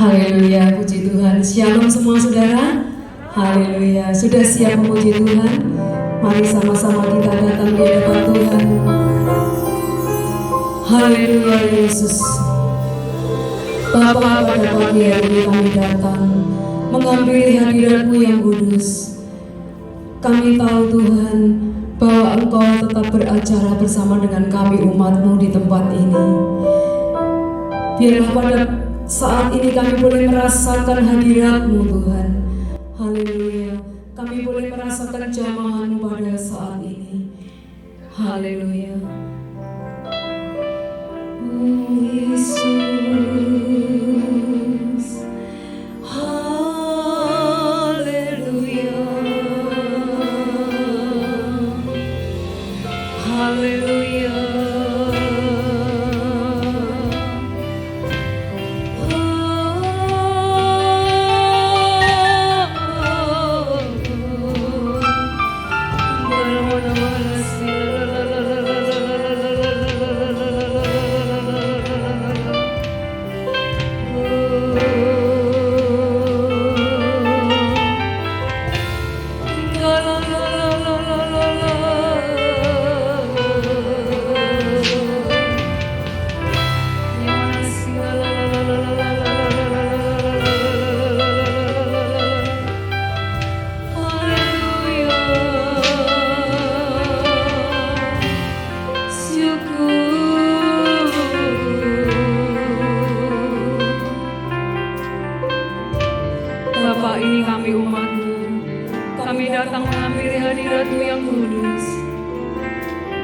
Haleluya, puji Tuhan. Shalom semua saudara. Haleluya, sudah siap memuji Tuhan? Mari sama-sama kita datang di hadapan Tuhan. Haleluya Yesus. Bapa, pada pagi hari ini kami datang mengambil hadirat-Mu yang kudus. Kami tahu Tuhan bahwa Engkau tetap beracara bersama dengan kami umat-Mu di tempat ini. Biarlah pada saat ini kami boleh merasakan hadirat-Mu Tuhan. Haleluya. Kami boleh merasakan jamahan-Mu pada saat ini. Haleluya. Oh Yesus. Haleluya. Haleluya. Bapa, ini kami umat-Mu. Kami datang mengambil hadirat-Mu yang kudus.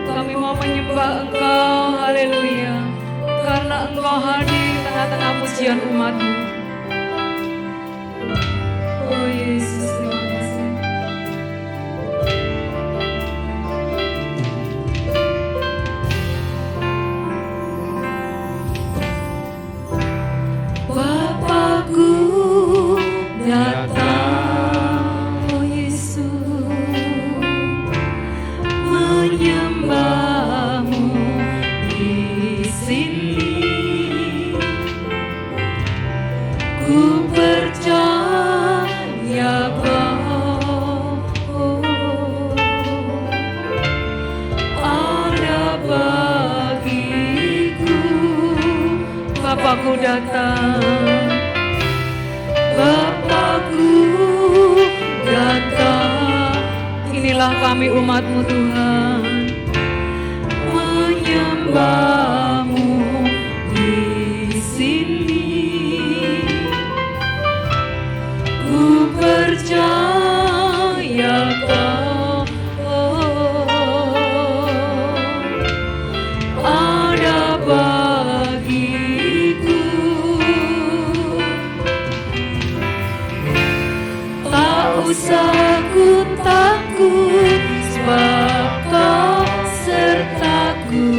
Kami mau menyembah Engkau, haleluya, karena Engkau hadir di tengah-tengah pujian umat-Mu. Oh Yesus, terima kasih. Bapakku datang, oh Yesus, menyembah-Mu di sini. Ku percaya bahwa ada bagiku. Bapakku datang. Bapakku datang, inilah kami umat-Mu Tuhan, menyembah-Mu di sini. Ku percaya ada bagiku. Usah ku takut, sebab Kau sertaku.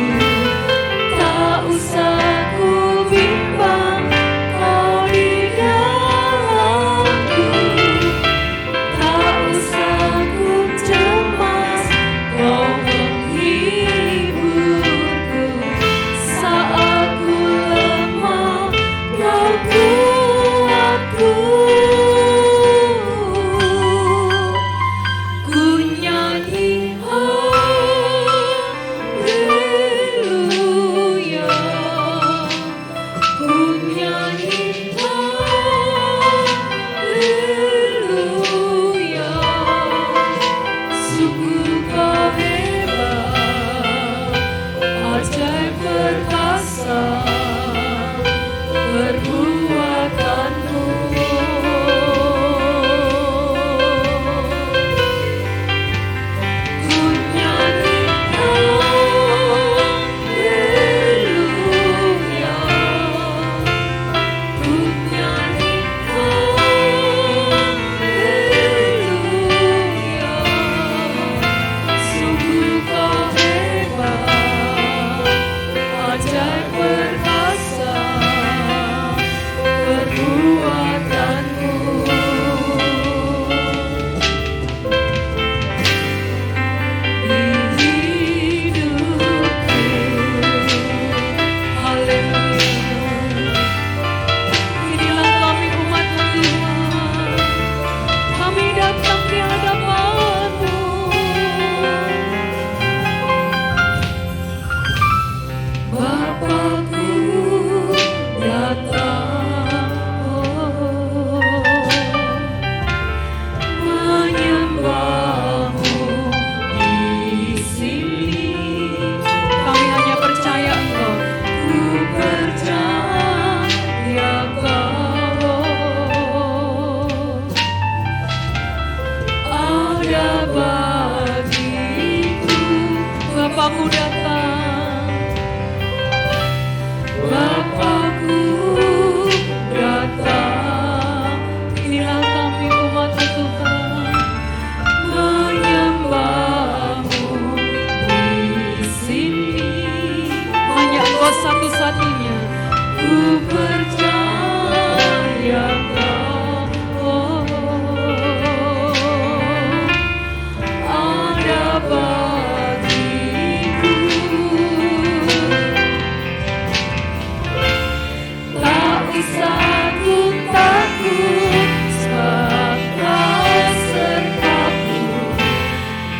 usah ku takut, sebab Kau sertaku.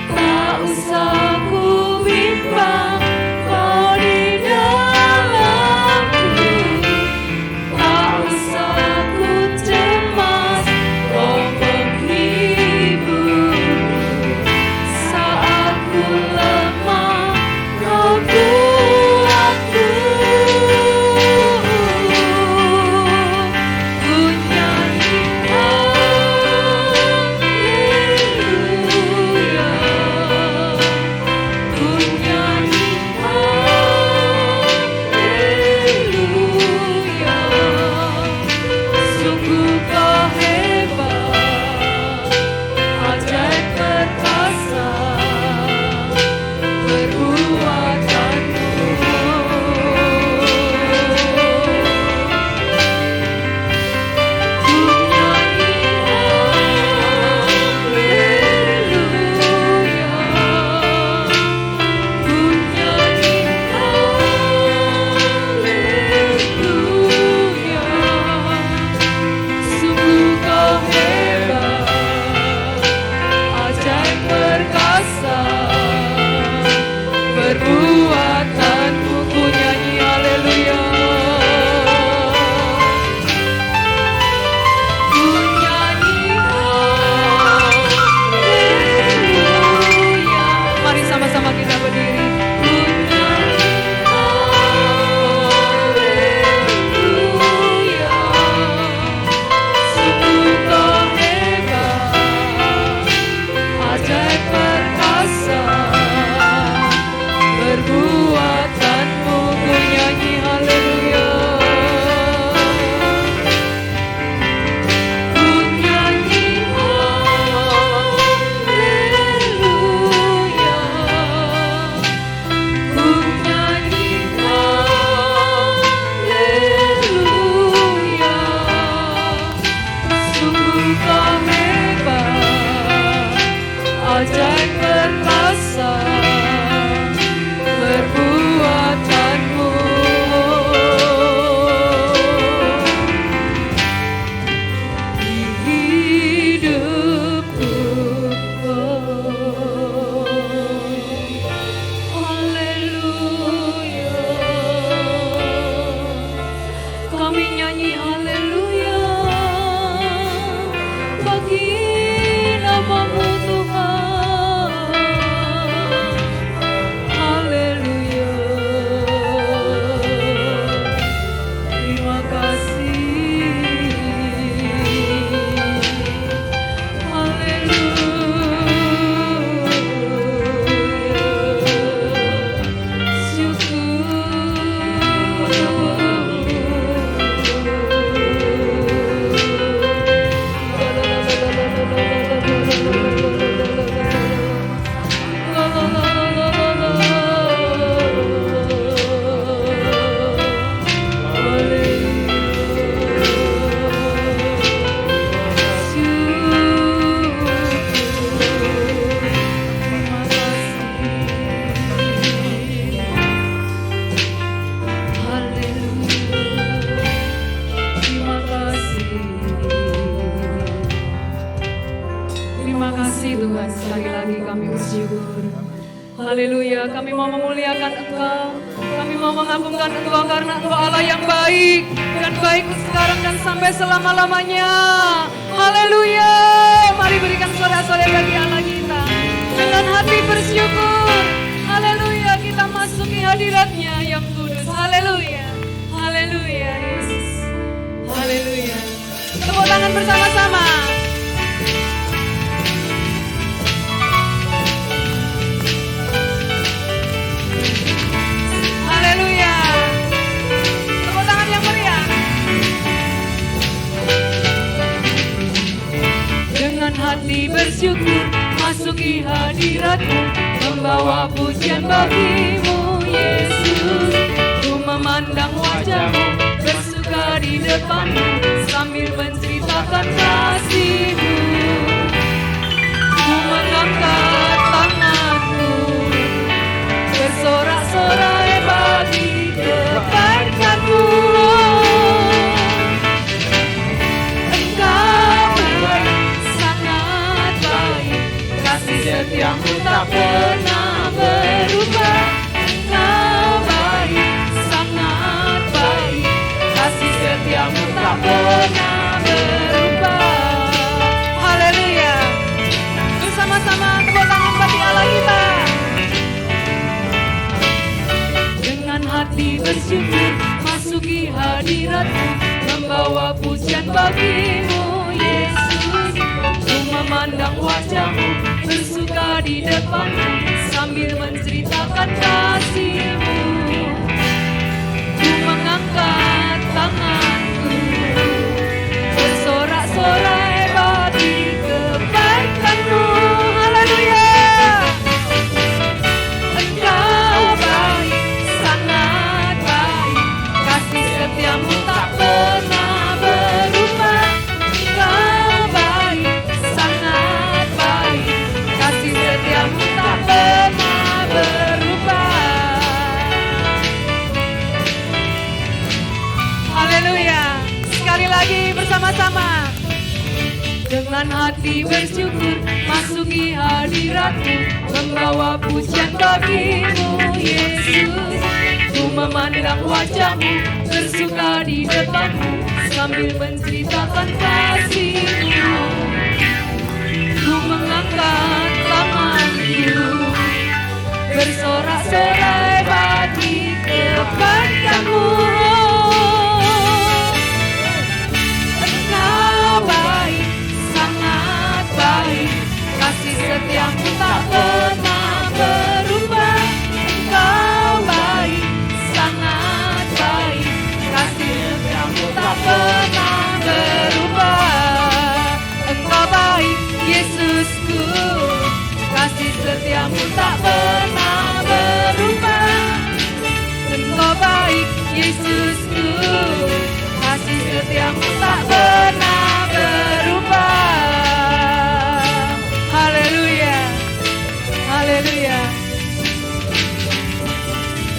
Tak usah ku bimbang, Kau di dalamku. Tak usah ku cemas, Kau menghiburku. Saat ku lemah, Kau kuatku. Ku nyanyi haleluya, ku nyanyi haleluya. Sungguh Kau hebat, ajaib perkasa perbuatanmu. Ku nyanyi haleluya, ku nyanyi haleluya. Sungguh Kau hebat, ajaib perkasa perbuatanmu. Ku nyanyi haleluya, ku nyanyi haleluya. Mari sama-sama kita berdiri. Ku nyanyi haleluya. Sungguh Kau hebat, ajaib perkasa perbuatanmu. Ku nyanyi haleluya, ku nyanyi haleluya, ku nyanyi haleluya. Sungguh Kau hebat, ajaib perkasa perbuatanmu. Di hidupku, haleluya. Kami nyanyi haleluya bagi nama-Mu Tuhan. Haleluya. Terima kasih. Terima kasih Tuhan, sekali lagi kami bersyukur. Haleluya, kami mau memuliakan Engkau, kami mau mengagungkan Engkau karena Engkau Allah yang baik dan baik sekarang dan sampai selama-lamanya. Haleluya, mari berikan sorak-sorai bagi Allah kita dengan hati bersyukur. Haleluya, kita masuki hadirat-Nya yang kudus. Haleluya, haleluya Yesus. Haleluya. Tepuk tangan bersama-sama. Haleluya. Tepuk tangan yang meriah. Dengan hati bersyukur masuki hadirat-Mu, membawa pujian bagi-Mu Yesus. Ku memandang wajah-Mu, bersuka di depan-Mu, sambil menceritakan kasih-Mu. Ku mengangkat tangan-Mu, bersorak-sorai bagi kebaikan-Mu. hadirat-Mu, membawa pujian bagi-Mu Yesus. Ku memandang wajah-Mu, bersuka di depan-Mu, sambil menceritakan kasih-Mu. Ku mengangkat tanganku, bersorak-sorai bagi kebaikan-Mu. Haleluya. Engkau baik, sangat baik, kasih setiamu tak pernah berubah. Engkau baik, sangat baik, kasih setiamu tak pernah berubah. Haleluya. Sekali lagi bersama-sama. Dengan hati bersyukur masuki hadirat-Mu, membawa pujian bagi-Mu Yesus. Ku memandang wajah-Mu, bersuka di depan-Mu, sambil menceritakan kasih-Mu. Ku mengangkat tanganku, bersorak-sorai bagi kebaikan-Mu. Engkau baik, sangat baik, kasih setiamu tak pernah berubah. Engkau baik, sangat baik, kasih setiamu tak pernah berubah. Engkau baik, Yesusku, kasih setiamu tak pernah berubah. Engkau baik, Yesusku, kasih setiamu tak pernah berubah. Haleluya, haleluya.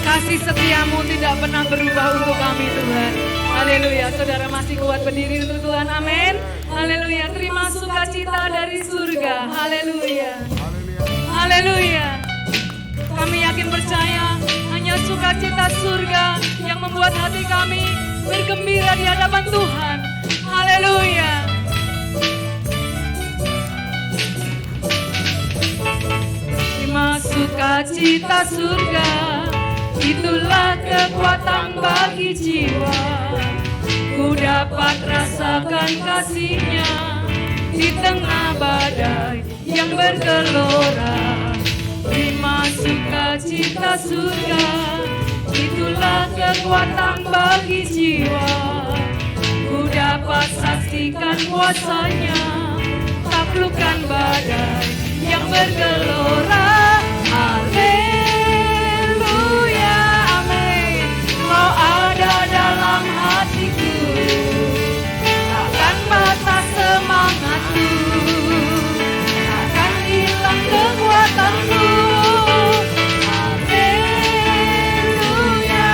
Kasih setiamu tidak pernah berubah untuk kami Tuhan. Haleluya. Saudara masih kuat berdiri untuk Tuhan. Amin. Haleluya. Terima sukacita dari surga. Haleluya. Haleluya. Kami yakin percaya hanya sukacita surga yang membuat hati kami bergembira di hadapan Tuhan. Haleluya. Terima sukacita surga, itulah kekuatan bagi jiwa. Ku dapat rasakan kasih-Nya di tengah badai yang bergelora. Terima sukacita surga, itulah kekuatan bagi jiwa. Ku dapat saksikan kuasa-Nya, taklukkan badai yang bergelora. Haleluya, amin. Kau ada dalam hatiku, takkan patah semangatku, takkan hilang kekuatanku. Haleluya,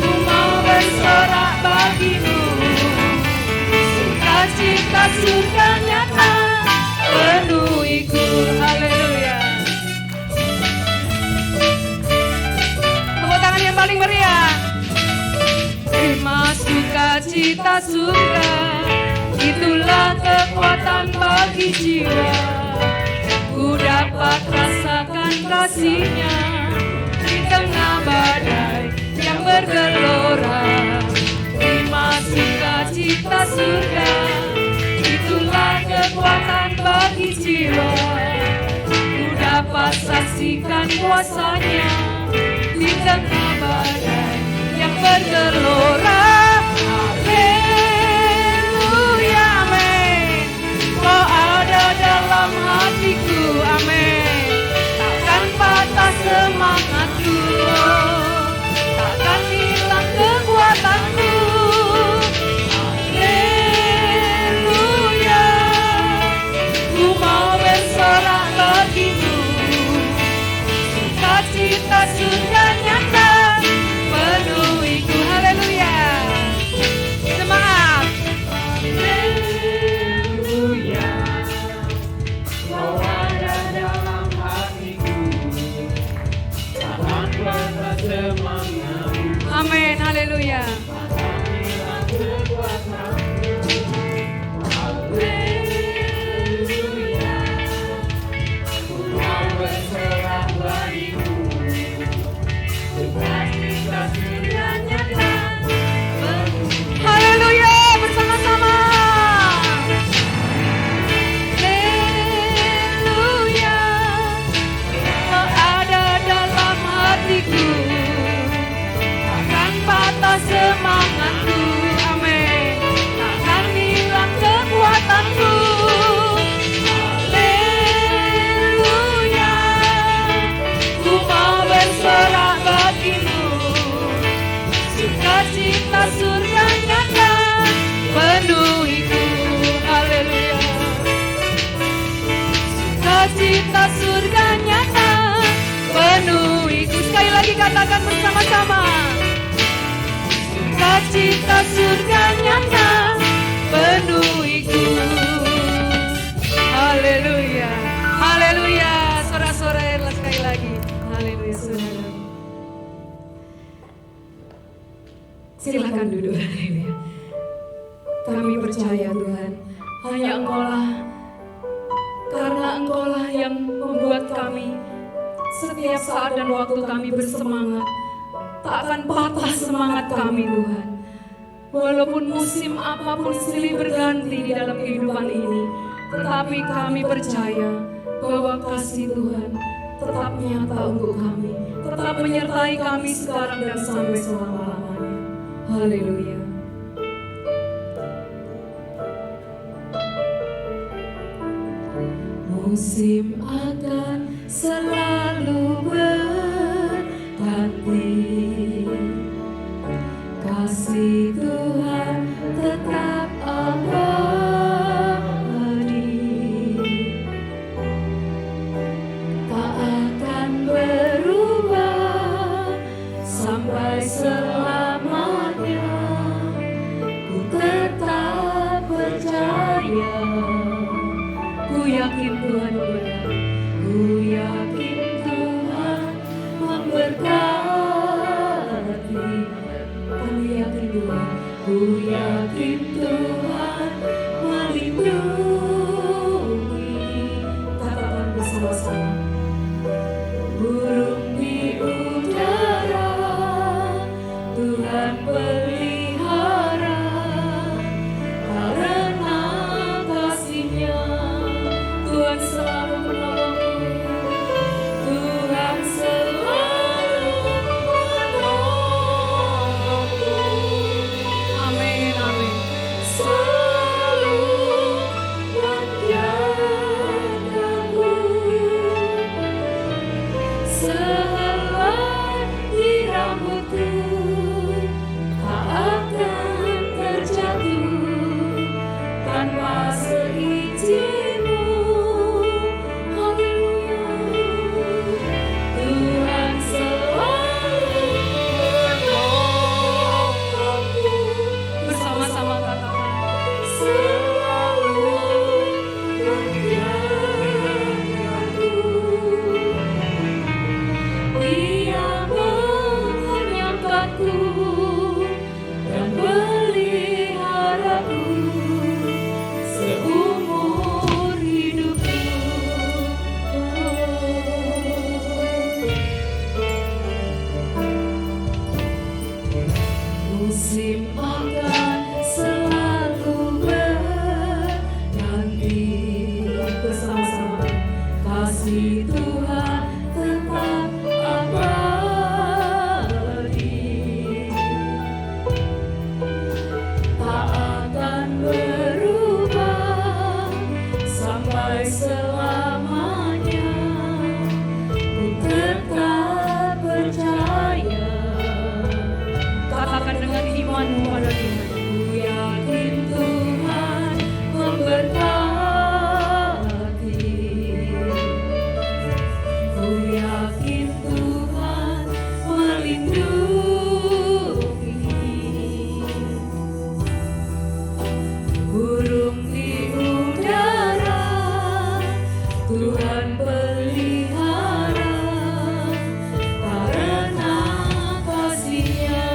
ku mau bersorak bagi-Mu, sukacita surga nyata penuhiku. Haleluya. Tepuk tangan yang paling meriah. Terima sukacita surga, itulah kekuatan bagi jiwa. Ku dapat rasakan kasih-Nya di tengah badai yang bergelora. Terima sukacita surga, itulah kekuatan bagi jiwa. Ku dapat saksikan kuasa-Nya di tengah badai yang bergelora. Haleluya, amin. Kau ada dalam hatiku, amin. Takkan patah semangatku, takkan hilang kekuatanku. Sukacita surga nyata penuhiku. Haleluya. Semangat. Haleluya. Kau ada dalam hatiku, takkan patah semangatku. Amin. Haleluya. semangatku. Amin. Takkan hilang kekuatanku. Haleluya. Ku mau bersorak bagimu. Sukacita surga nyata penuhiku. Haleluya. Sukacita surga nyata penuhiku. Sekali lagi katakan bersama-sama. Sukacita surga nyata penuhiku. Haleluya. Haleluya. Sorak-sorai sekali lagi. Haleluya, saudara. Silakan duduk. Haleluya. Kami percaya Tuhan, hanya Engkau-lah, karena Engkau-lah yang membuat kami setiap saat dan waktu kami bersemangat. Tak akan patah semangat kami Tuhan. Walaupun musim apapun silih berganti di dalam kehidupan ini, tetapi kami percaya bahwa kasih Tuhan tetap nyata untuk kami, tetap menyertai kami sekarang dan sampai selama-lamanya. Haleluya. Musim akan selalu berganti, kasih Tuhan tetap abadi, tak akan berubah sampai selamanya. Ku tetap percaya, ku yakin Tuhan benar, ku yakin Tuhan memberkati. Kami yakin Tuhan, ku yakin Tuhan melindungi. Katakan bersama-sama. Burung di udara Tuhan pelihara, karena kasih-Nya Tuhan selalu menolongku. Tuhan selalu menolongku. Amin, amin. Selalu menjagaku, sehelai di rambutku tak akan terjatuh tanpa seizin-Mu. Haleluya. Tuhan selalu menolongku. Bersama-sama katakan, selalu menjagaku. Dia mengenyangkanku dan meliharaku seumur hidupku. Musim akan selalu berganti. Bersama-sama. Kasih Tuhan tetap abadi, tak akan berubah sampai selamanya. Ku tetap percaya. Katakan dengan imanmu pada Tuhan. Ku yakin Tuhan memberkati. Ku yakin Tuhan melindungi. Burung di udara Tuhan pelihara, karena kasih-Nya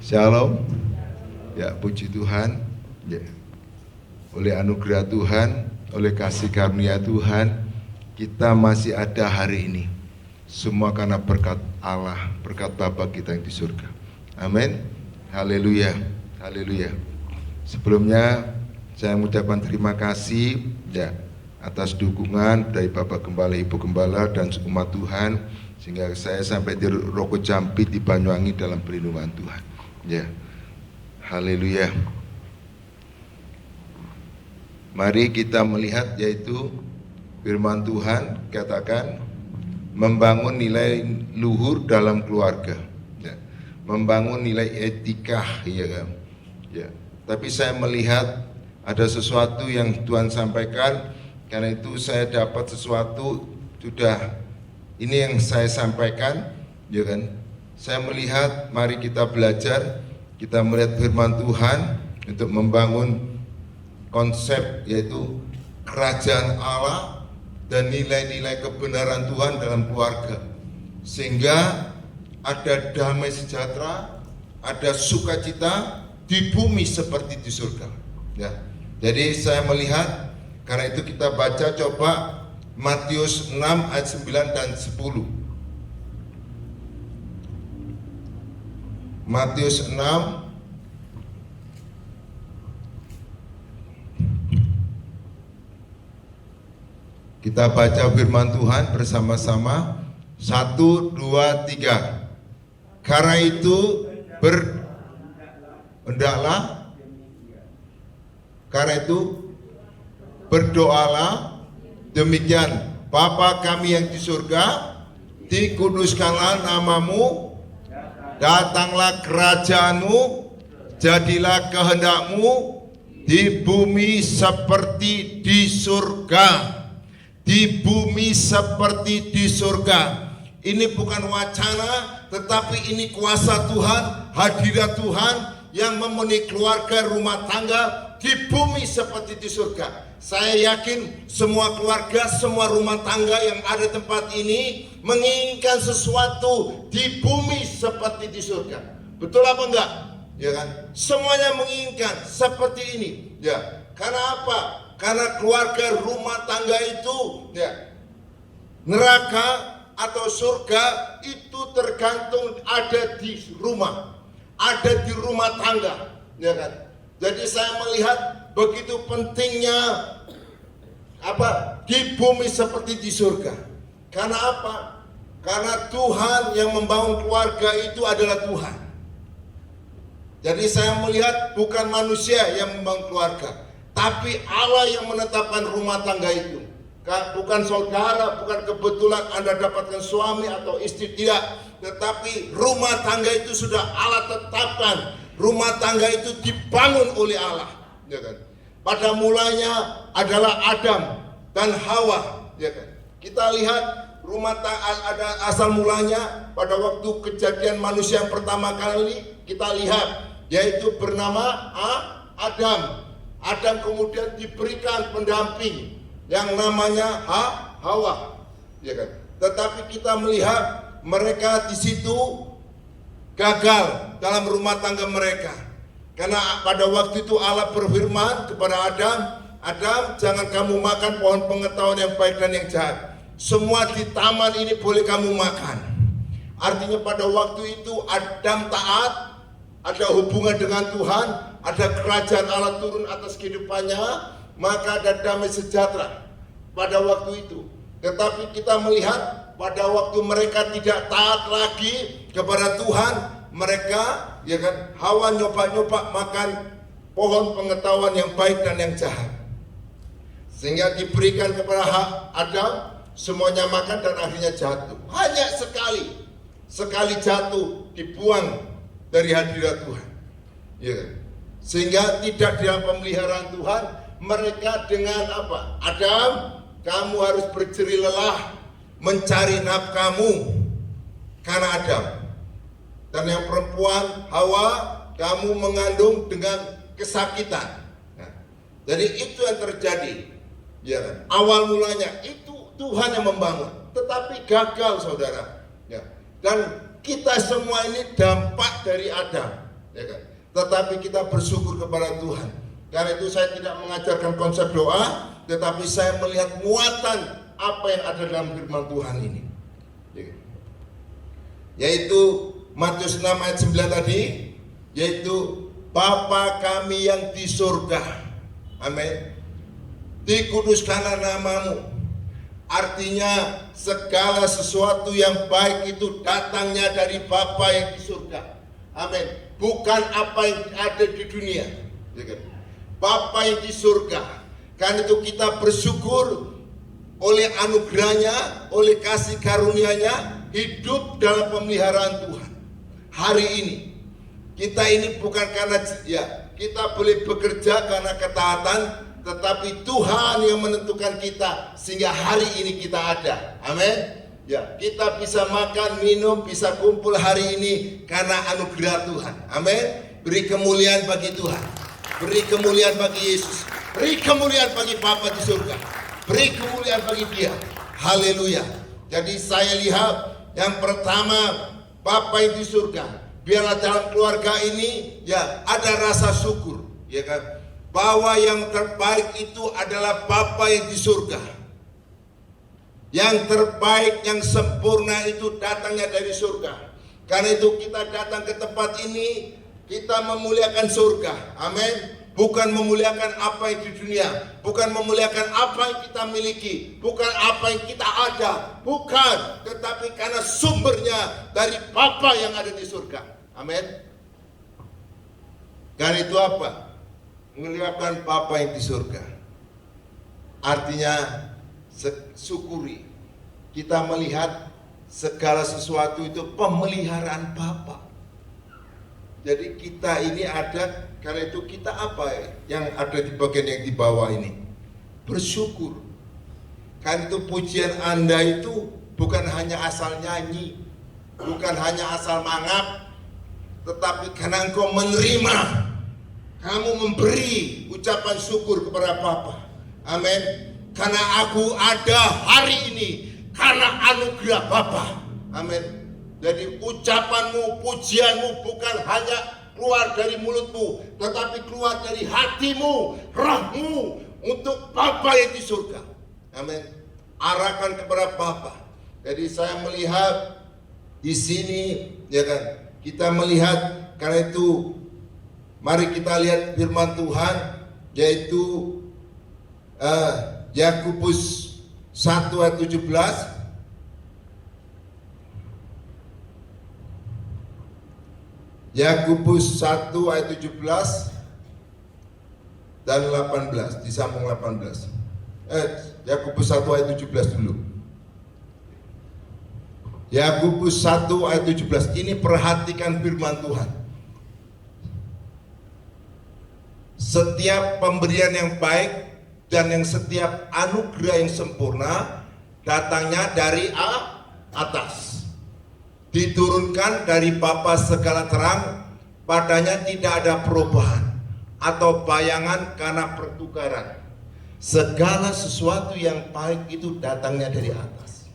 Shalom. Ya, puji Tuhan. Ya. Oleh anugerah Tuhan, oleh kasih karunia Tuhan, kita masih ada hari ini. Semua karena berkat Allah, berkat Bapa kita yang di surga. Amin. Haleluya. Haleluya. Sebelumnya saya mengucapkan terima kasih ya atas dukungan dari Bapak Gembala, Ibu Gembala dan umat Tuhan sehingga saya sampai di Roko Jambi di Banyuwangi dalam perlindungan Tuhan. Ya, haleluya. Mari kita melihat yaitu firman Tuhan katakan membangun nilai luhur dalam keluarga, ya. Membangun nilai etika, ya kan? Ya. Tapi saya melihat ada sesuatu yang Tuhan sampaikan, karena itu saya dapat sesuatu sudah ini yang saya sampaikan, ya kan? Saya melihat, mari kita belajar, kita melihat firman Tuhan untuk membangun konsep yaitu kerajaan Allah dan nilai-nilai kebenaran Tuhan dalam keluarga. Sehingga ada damai sejahtera, ada sukacita di bumi seperti di surga. Ya. Jadi saya melihat, karena itu kita baca coba Matius 6 ayat 9 dan 10. Matius 6 kita baca firman Tuhan bersama-sama. 1, 2, 3. Karena itu berdoalah demikian, Bapa kami yang di surga, dikuduskanlah namamu, datanglah kerajaanmu, jadilah kehendakmu di bumi seperti di surga. Di bumi seperti di surga. Ini bukan wacana, tetapi ini kuasa Tuhan, hadirat Tuhan yang memenuhi keluarga, rumah tangga di bumi seperti di surga. Saya yakin semua keluarga, semua rumah tangga yang ada di tempat ini menginginkan sesuatu di bumi seperti di surga. Betul apa enggak? Ya kan? Semuanya menginginkan seperti ini. Ya. Karena apa? Karena keluarga, rumah tangga itu, ya, neraka atau surga itu tergantung ada di rumah, ada di rumah tangga, ya kan? Jadi saya melihat begitu pentingnya di bumi seperti di surga. Karena apa? Karena Tuhan yang membangun keluarga itu adalah Tuhan. Jadi saya melihat bukan manusia yang membangun keluarga, tapi Allah yang menetapkan rumah tangga itu. Bukan saudara, bukan kebetulan Anda dapatkan suami atau istri, tidak. Tetapi rumah tangga itu sudah Allah tetapkan. Rumah tangga itu dibangun oleh Allah, ya kan? Pada mulanya adalah Adam dan Hawa, ya kan? Kita lihat rumah tangga ada asal mulanya pada waktu kejadian manusia yang pertama kali kita lihat, yaitu bernama Adam. Adam kemudian diberikan pendamping yang namanya Hawa, ya kan? Tetapi kita melihat mereka di situ gagal dalam rumah tangga mereka. Karena pada waktu itu Allah berfirman kepada Adam, Adam, jangan kamu makan pohon pengetahuan yang baik dan yang jahat. Semua di taman ini boleh kamu makan. Artinya pada waktu itu Adam taat, ada hubungan dengan Tuhan, ada kerajaan Allah turun atas kehidupannya, maka ada damai sejahtera pada waktu itu. Tetapi kita melihat pada waktu mereka tidak taat lagi kepada Tuhan, mereka, ya kan, Hawa nyoba-nyoba makan pohon pengetahuan yang baik dan yang jahat, sehingga diberikan kepada Adam, semuanya makan dan akhirnya jatuh. Hanya sekali jatuh, dibuang dari hadirat Tuhan, ya kan? Sehingga tidak dalam pemeliharaan Tuhan. Mereka dengan apa? Adam, kamu harus berjerih lelah mencari nafkahmu karena Adam. Dan yang perempuan Hawa, kamu mengandung dengan kesakitan. Nah, jadi itu yang terjadi, ya kan? Awal mulanya itu Tuhan yang membangun, tetapi gagal, saudara. Ya. Dan kita semua ini dampak dari Adam, ya kan? Tetapi kita bersyukur kepada Tuhan. Karena itu saya tidak mengajarkan konsep doa, tetapi saya melihat muatan apa yang ada dalam firman Tuhan ini, yaitu Matius 6 ayat 9 tadi, yaitu Bapa kami yang di surga, amin, dikuduskanlah namamu. Artinya segala sesuatu yang baik itu datangnya dari Bapa yang di surga, amin, bukan apa yang ada di dunia, ya kan? Bapa yang di surga. Karena itu kita bersyukur oleh anugerahnya, oleh kasih karunia-Nya, hidup dalam pemeliharaan Tuhan. Hari ini kita ini bukan karena kita boleh bekerja karena ketaatan, tetapi Tuhan yang menentukan kita sehingga hari ini kita ada. Amin. Ya, kita bisa makan, minum, bisa kumpul hari ini karena anugerah Tuhan. Amin. Beri kemuliaan bagi Tuhan. Beri kemuliaan bagi Yesus. Beri kemuliaan bagi Bapa di surga. Beri kemuliaan bagi Dia. Haleluya. Jadi saya lihat yang pertama, Bapa yang di surga. Biarlah dalam keluarga ini ya ada rasa syukur, ya kan? Bahwa yang terbaik itu adalah Bapa yang di surga. Yang terbaik, yang sempurna itu datangnya dari surga. Karena itu kita datang ke tempat ini, kita memuliakan surga. Amin. Bukan memuliakan apa yang di dunia, bukan memuliakan apa yang kita miliki, bukan apa yang kita ada, bukan, tetapi karena sumbernya dari Bapa yang ada di surga. Amin. Karena itu apa? Memuliakan Bapa yang di surga. Artinya syukuri. Kita melihat segala sesuatu itu pemeliharaan Bapa. Jadi kita ini ada, karena itu kita apa yang ada di bagian yang di bawah ini? Bersyukur. Karena itu pujian Anda itu bukan hanya asal nyanyi, bukan hanya asal mangap, tetapi karena engkau menerima, kamu memberi ucapan syukur kepada Bapa. Amin. Karena aku ada hari ini karena anugerah Bapa. Amin. Jadi ucapanmu, pujianmu bukan hanya keluar dari mulutmu, tetapi keluar dari hatimu, rohmu untuk Bapa yang di surga. Amin. Arahkan kepada Bapa. Jadi saya melihat di sini, ya kan, kita melihat, karena itu mari kita lihat firman Tuhan, yaitu Yakobus 1 ayat 17. Yakobus 1 ayat 17 dan 18, disambung 18. Yakobus 1 ayat 17 dulu. Yakobus 1 ayat 17. Ini perhatikan firman Tuhan. Setiap pemberian yang baik dan yang setiap anugerah yang sempurna datangnya dari atas, diturunkan dari Bapa segala terang, padanya tidak ada perubahan atau bayangan karena pertukaran. Segala sesuatu yang baik itu datangnya dari atas.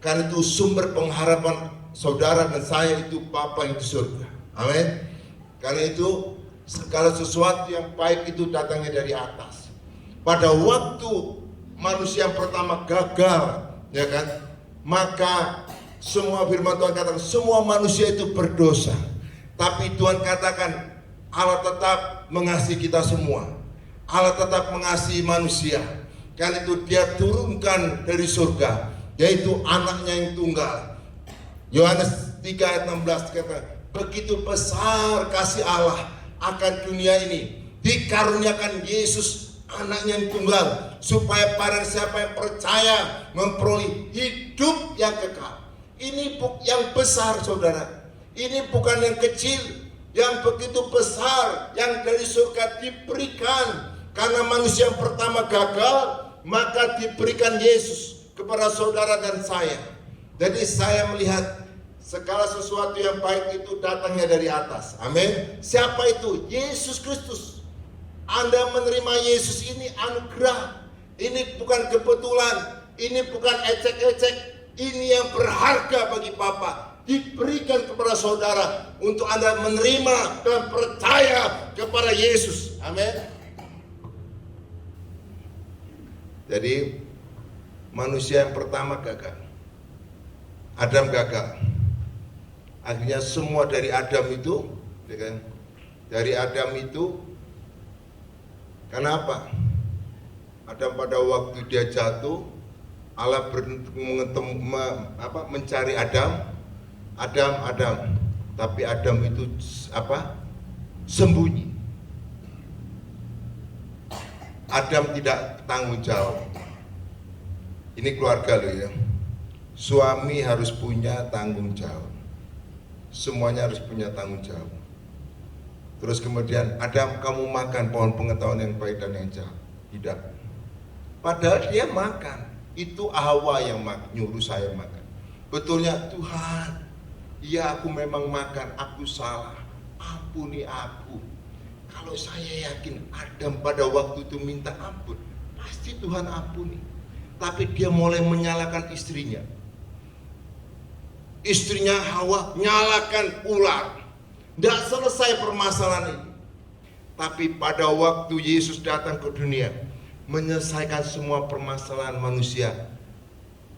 Karena itu sumber pengharapan saudara dan saya itu Bapa yang di surga. Amin. Karena itu segala sesuatu yang baik itu datangnya dari atas. Pada waktu manusia yang pertama gagal, ya kan, maka semua firman Tuhan katakan semua manusia itu berdosa. Tapi Tuhan katakan Allah tetap mengasihi kita semua. Allah tetap mengasihi manusia. Karena itu dia turunkan dari surga, yaitu anaknya yang tunggal. Yohanes 3 ayat 16 kata, begitu besar kasih Allah akan dunia ini, dikaruniakan Yesus anaknya yang tunggal, supaya para siapa yang percaya memperoleh hidup yang kekal. Ini yang besar, saudara. Ini bukan yang kecil, yang begitu besar, yang dari surga diberikan. Karena manusia yang pertama gagal, maka diberikan Yesus kepada saudara dan saya. Jadi saya melihat segala sesuatu yang baik itu datangnya dari atas. Amin. Siapa itu? Yesus Kristus. Anda menerima Yesus ini anugerah. Ini bukan kebetulan. Ini bukan ecek-ecek. Ini yang berharga bagi Bapa, diberikan kepada saudara untuk Anda menerima dan percaya kepada Yesus. Amin. Jadi manusia yang pertama gagal. Adam gagal. Akhirnya semua dari Adam itu, ya kan? Dari Adam itu, kenapa? Adam pada waktu dia jatuh, Allah mencari Adam, tapi Adam itu sembunyi. Adam tidak tanggung jawab. Ini keluarga loh ya. Suami harus punya tanggung jawab. Semuanya harus punya tanggung jawab. Terus kemudian, Adam, kamu makan pohon pengetahuan yang baik dan yang jahat. Tidak. Padahal dia makan. Itu Hawa yang nyuruh saya makan. Betulnya, Tuhan, ya aku memang makan, aku salah, ampuni aku. Kalau saya yakin Adam pada waktu itu minta ampun, pasti Tuhan ampuni. Tapi dia mulai menyalahkan istrinya. Istrinya Hawa nyalakan ular. Tidak selesai permasalahan ini. Tapi pada waktu Yesus datang ke dunia, menyelesaikan semua permasalahan manusia.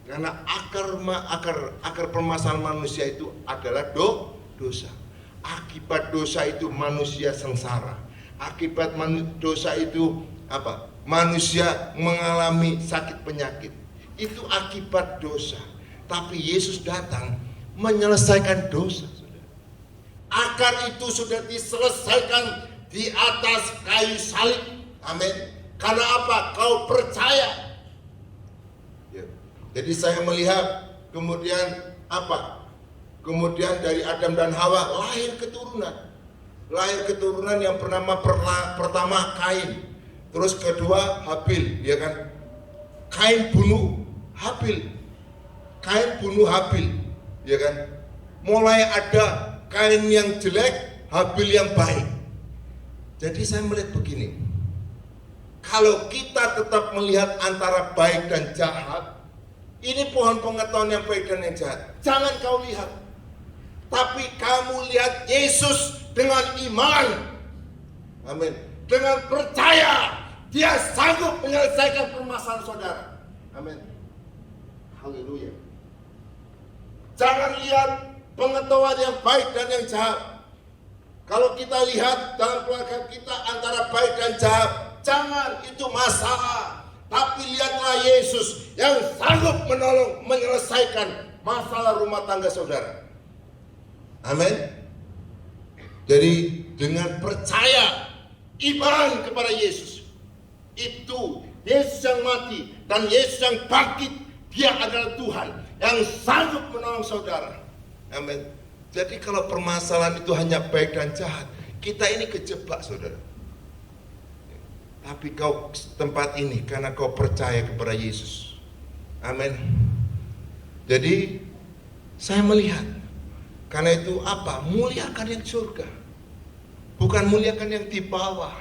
Karena akar permasalahan manusia itu adalah dosa. Akibat dosa itu manusia sengsara. Akibat dosa itu apa? Manusia mengalami sakit penyakit. Itu akibat dosa. Tapi Yesus datang menyelesaikan dosa. Akar itu sudah diselesaikan di atas kayu salib. Amin. Karena apa? Kau percaya. Ya. Jadi saya melihat kemudian apa? Kemudian dari Adam dan Hawa lahir keturunan. Lahir keturunan yang bernama pertama Kain. Terus kedua Habil, ya kan? Kain bunuh Habil. Kain bunuh Habil, ya kan? Mulai ada Kain yang jelek, Habil yang baik. Jadi saya melihat begini. Kalau kita tetap melihat antara baik dan jahat, ini pohon pengetahuan yang baik dan yang jahat. Jangan kau lihat. Tapi kamu lihat Yesus dengan iman. Amin. Dengan percaya Dia sanggup menyelesaikan permasalahan saudara. Amin. Haleluya. Jangan lihat pengetahuan yang baik dan yang jahat. Kalau kita lihat dalam keluarga kita antara baik dan jahat, jangan, itu masalah. Tapi lihatlah Yesus yang sanggup menolong menyelesaikan masalah rumah tangga saudara. Amin. Jadi dengan percaya, iman kepada Yesus, itu Yesus yang mati dan Yesus yang bangkit, Dia adalah Tuhan yang sanggup menolong saudara. Amin. Jadi kalau permasalahan itu hanya baik dan jahat, kita ini kejebak saudara. Tapi kau tempat ini karena kau percaya kepada Yesus. Amin. Jadi saya melihat, karena itu apa? Muliakan yang surga. Bukan muliakan yang di bawah.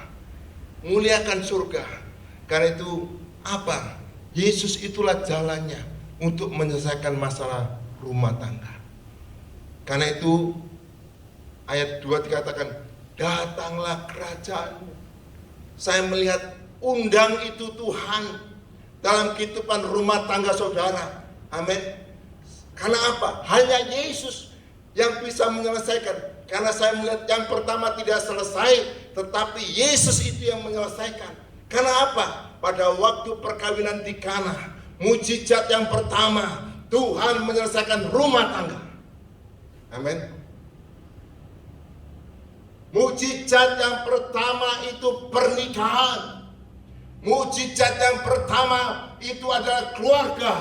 Muliakan surga. Karena itu apa? Yesus itulah jalannya untuk menyelesaikan masalah rumah tangga. Karena itu ayat 2 dikatakan, datanglah kerajaan. Saya melihat undang itu Tuhan dalam kehidupan rumah tangga saudara. Amin. Karena apa? Hanya Yesus yang bisa menyelesaikan. Karena saya melihat yang pertama tidak selesai, tetapi Yesus itu yang menyelesaikan. Karena apa? Pada waktu perkawinan di Kana, mujizat yang pertama, Tuhan menyelesaikan rumah tangga. Amin. Mujizat yang pertama itu pernikahan. Mujizat yang pertama itu adalah keluarga.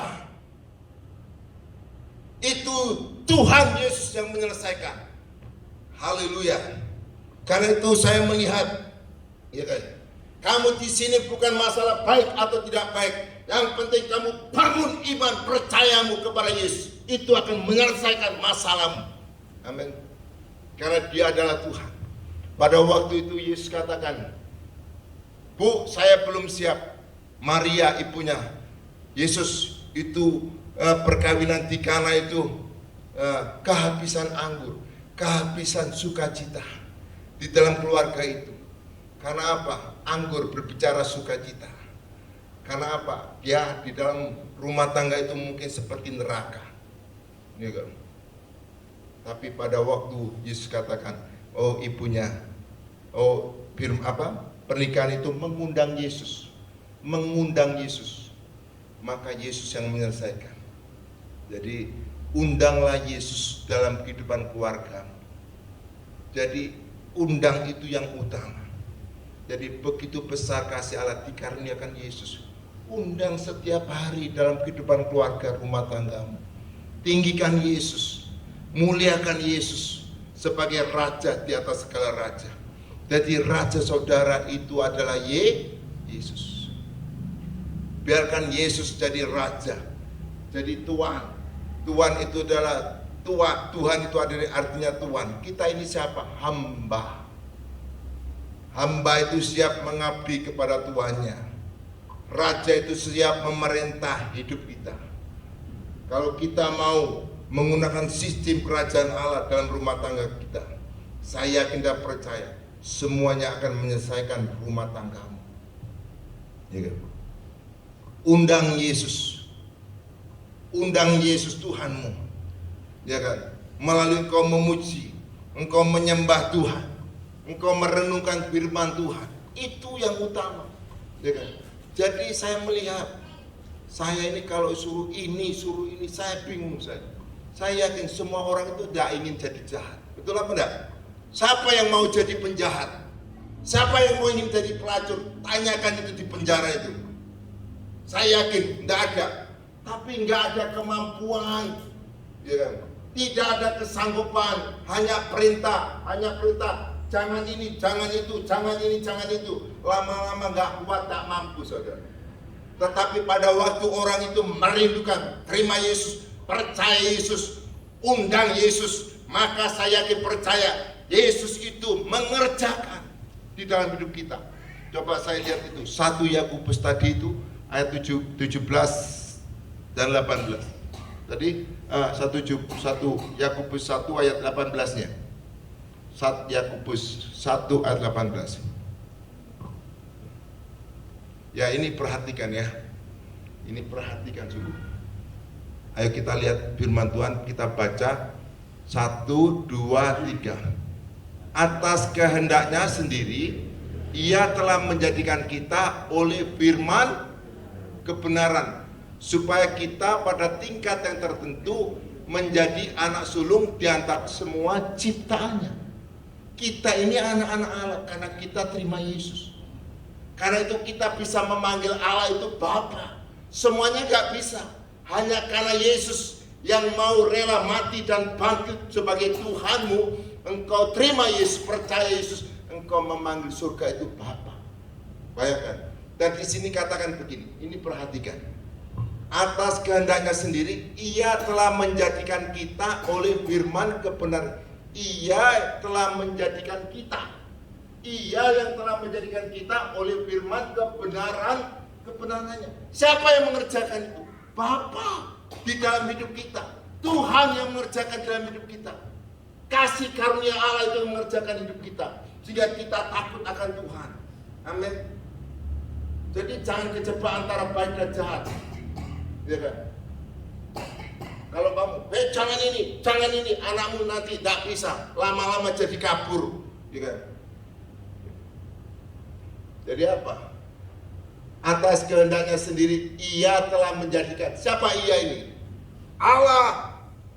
Itu Tuhan Yesus yang menyelesaikan. Haleluya. Karena itu saya melihat, ya kan, kamu di sini bukan masalah baik atau tidak baik. Yang penting kamu bangun iman percayamu kepada Yesus. Itu akan menyelesaikan masalahmu. Amin. Karena Dia adalah Tuhan. Pada waktu itu Yesus katakan, Bu, saya belum siap. Maria ibunya Yesus itu perkawinan di Kana itu kehabisan anggur, kehabisan sukacita di dalam keluarga itu. Karena apa? Anggur berbicara sukacita. Karena apa? Dia di dalam rumah tangga itu mungkin seperti neraka. Ya kan? Tapi pada waktu Yesus katakan, oh ibunya, oh pernikahan itu mengundang Yesus, maka Yesus yang menyelesaikan. Jadi undanglah Yesus dalam kehidupan keluarga. Jadi undang itu yang utama. Jadi begitu besar kasih Allah dikaruniakan Yesus. Undang setiap hari dalam kehidupan keluarga rumah tanggamu. Tinggikan Yesus, muliakan Yesus sebagai raja di atas segala raja. Jadi raja saudara itu adalah Yesus. Biarkan Yesus jadi raja, jadi Tuhan. Tuhan itu adalah Tuhan itu adalah artinya Tuhan. Kita ini siapa? Hamba. Hamba itu siap mengabdi kepada tuannya. Raja itu siap memerintah hidup kita. Kalau kita mau menggunakan sistem kerajaan Allah dalam rumah tangga kita, saya yakin dan percaya semuanya akan menyelesaikan rumah tanggamu. Ya kan? Undang Yesus Tuhanmu, ya kan? Melalui kau memuji, engkau menyembah Tuhan, engkau merenungkan firman Tuhan. Itu yang utama, ya kan? Jadi saya melihat, saya ini kalau suruh ini, saya bingung saja. Saya yakin semua orang itu tidak ingin jadi jahat. Betul apa enggak? Siapa yang mau jadi penjahat? Siapa yang mau ingin jadi pelacur? Tanyakan itu di penjara itu. Saya yakin tidak ada. Tapi nggak ada kemampuan, ya kan? Tidak ada kesanggupan, hanya perintah. Jangan ini, jangan itu, jangan ini, jangan itu. Lama-lama nggak kuat, tak mampu, saudara. Tetapi pada waktu orang itu merindukan, terima Yesus, percaya Yesus, undang Yesus, maka saya yakin percaya Yesus itu mengerjakan di dalam hidup kita. Coba saya lihat itu 1 Yakobus tadi itu ayat 17 dan 18. Tadi 1 Yakobus 1 ayat 18-nya. 1 Yakobus 1 ayat 18. Ya, ini perhatikan ya. Ini perhatikan sungguh. Ayo kita lihat firman Tuhan, kita baca 1, 2, 3. Atas kehendaknya sendiri Ia telah menjadikan kita oleh firman kebenaran, supaya kita pada tingkat yang tertentu menjadi anak sulung di antara semua ciptaannya. Kita ini anak-anak Allah karena kita terima Yesus. Karena itu kita bisa memanggil Allah itu Bapa. Semuanya gak bisa, hanya karena Yesus yang mau rela mati dan bangkit sebagai Tuhanmu. Engkau terima Yesus, percaya Yesus, engkau memanggil surga itu Bapa. Bayangkan. Dan di sini katakan begini, ini perhatikan. Atas kehendaknya sendiri Ia telah menjadikan kita oleh firman kebenaran. Ia telah menjadikan kita. Ia yang telah menjadikan kita oleh firman kebenarannya. Siapa yang mengerjakan itu? Bapa di dalam hidup kita. Tuhan yang mengerjakan dalam hidup kita. Kasih karunia Allah itu yang mengerjakan hidup kita, sehingga kita takut akan Tuhan. Amin. Jadi jangan kejebak antara baik dan jahat, ya kan? Kalau kamu, jangan ini, anakmu nanti tidak bisa, lama-lama jadi kabur, ya kan? Jadi apa? Atas kehendaknya sendiri Ia telah menjadikan. Siapa Ia ini? Allah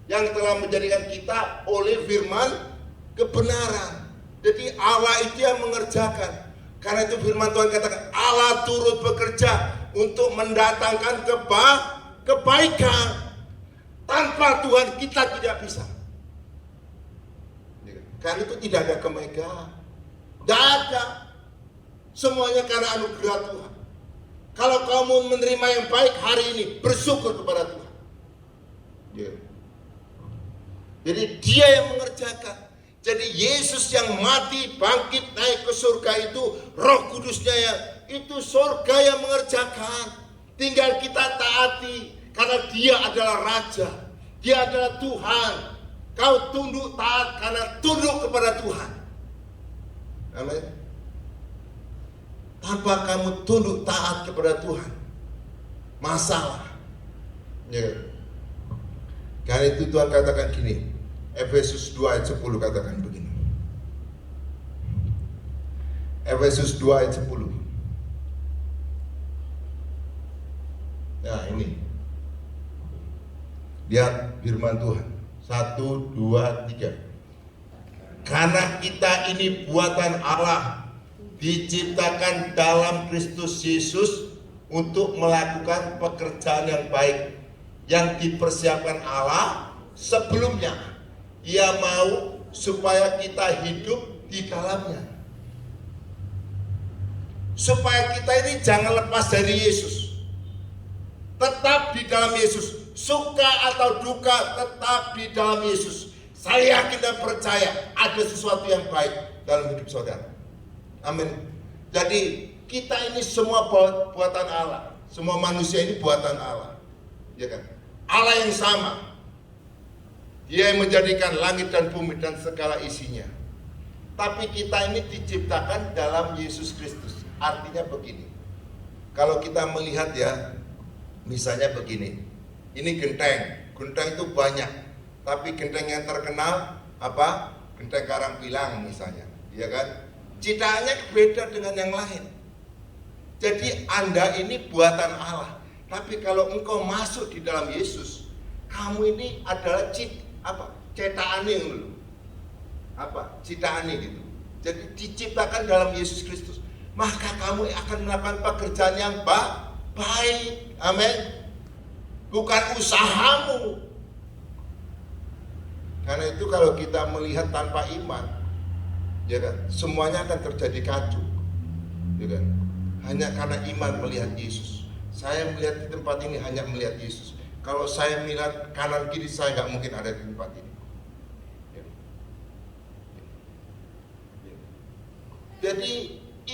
yang telah menjadikan kita oleh firman kebenaran. Jadi Allah itu yang mengerjakan. Karena itu firman Tuhan katakan Allah turut bekerja untuk mendatangkan kebaikan. Tanpa Tuhan kita tidak bisa. Karena itu tidak ada kebaikan. Tidak ada. Semuanya karena anugerah Tuhan. Kalau kamu menerima yang baik hari ini, bersyukur kepada Tuhan. Jadi Dia yang mengerjakan. Jadi Yesus yang mati, bangkit, naik ke surga itu, Roh Kudusnya yang itu surga yang mengerjakan. Tinggal kita taati, karena Dia adalah Raja, Dia adalah Tuhan. Kau tunduk taat karena tunduk kepada Tuhan. Amin. Tanpa kamu tunduk taat kepada Tuhan, masalah. Ya. Karena itu Tuhan katakan gini, Efesus 2 ayat 10 katakan begini. Efesus 2 ayat 10. Nah ini, lihat firman Tuhan. 1, 2, 3. Karena kita ini buatan Allah, diciptakan dalam Kristus Yesus untuk melakukan pekerjaan yang baik yang dipersiapkan Allah sebelumnya. Ia mau supaya kita hidup di dalamnya. Supaya kita ini jangan lepas dari Yesus. Tetap di dalam Yesus. Suka atau duka tetap di dalam Yesus. Saya yakin dan percaya ada sesuatu yang baik dalam hidup saudara. Amin. Jadi kita ini semua buatan Allah. Semua manusia ini buatan Allah. Ya kan? Allah yang sama. Dia yang menjadikan langit dan bumi dan segala isinya. Tapi kita ini diciptakan dalam Yesus Kristus. Artinya begini. Kalau kita melihat ya, misalnya begini. Ini genteng. Genteng itu banyak. Tapi genteng yang terkenal apa? Genteng Karangpilang misalnya, ya kan? Citaannya beda dengan yang lain. Jadi Anda ini buatan Allah. Tapi kalau engkau masuk di dalam Yesus, kamu ini adalah cetaane dulu. Citaane gitu. Jadi diciptakan dalam Yesus Kristus. Maka kamu akan melakukan pekerjaan yang baik. Amin. Bukan usahamu. Karena itu kalau kita melihat tanpa iman, ya kan, semuanya akan terjadi kacau, ya kan. Hanya karena iman melihat Yesus. Saya melihat di tempat ini hanya melihat Yesus. Kalau saya melihat kanan kiri, saya nggak mungkin ada di tempat ini. Jadi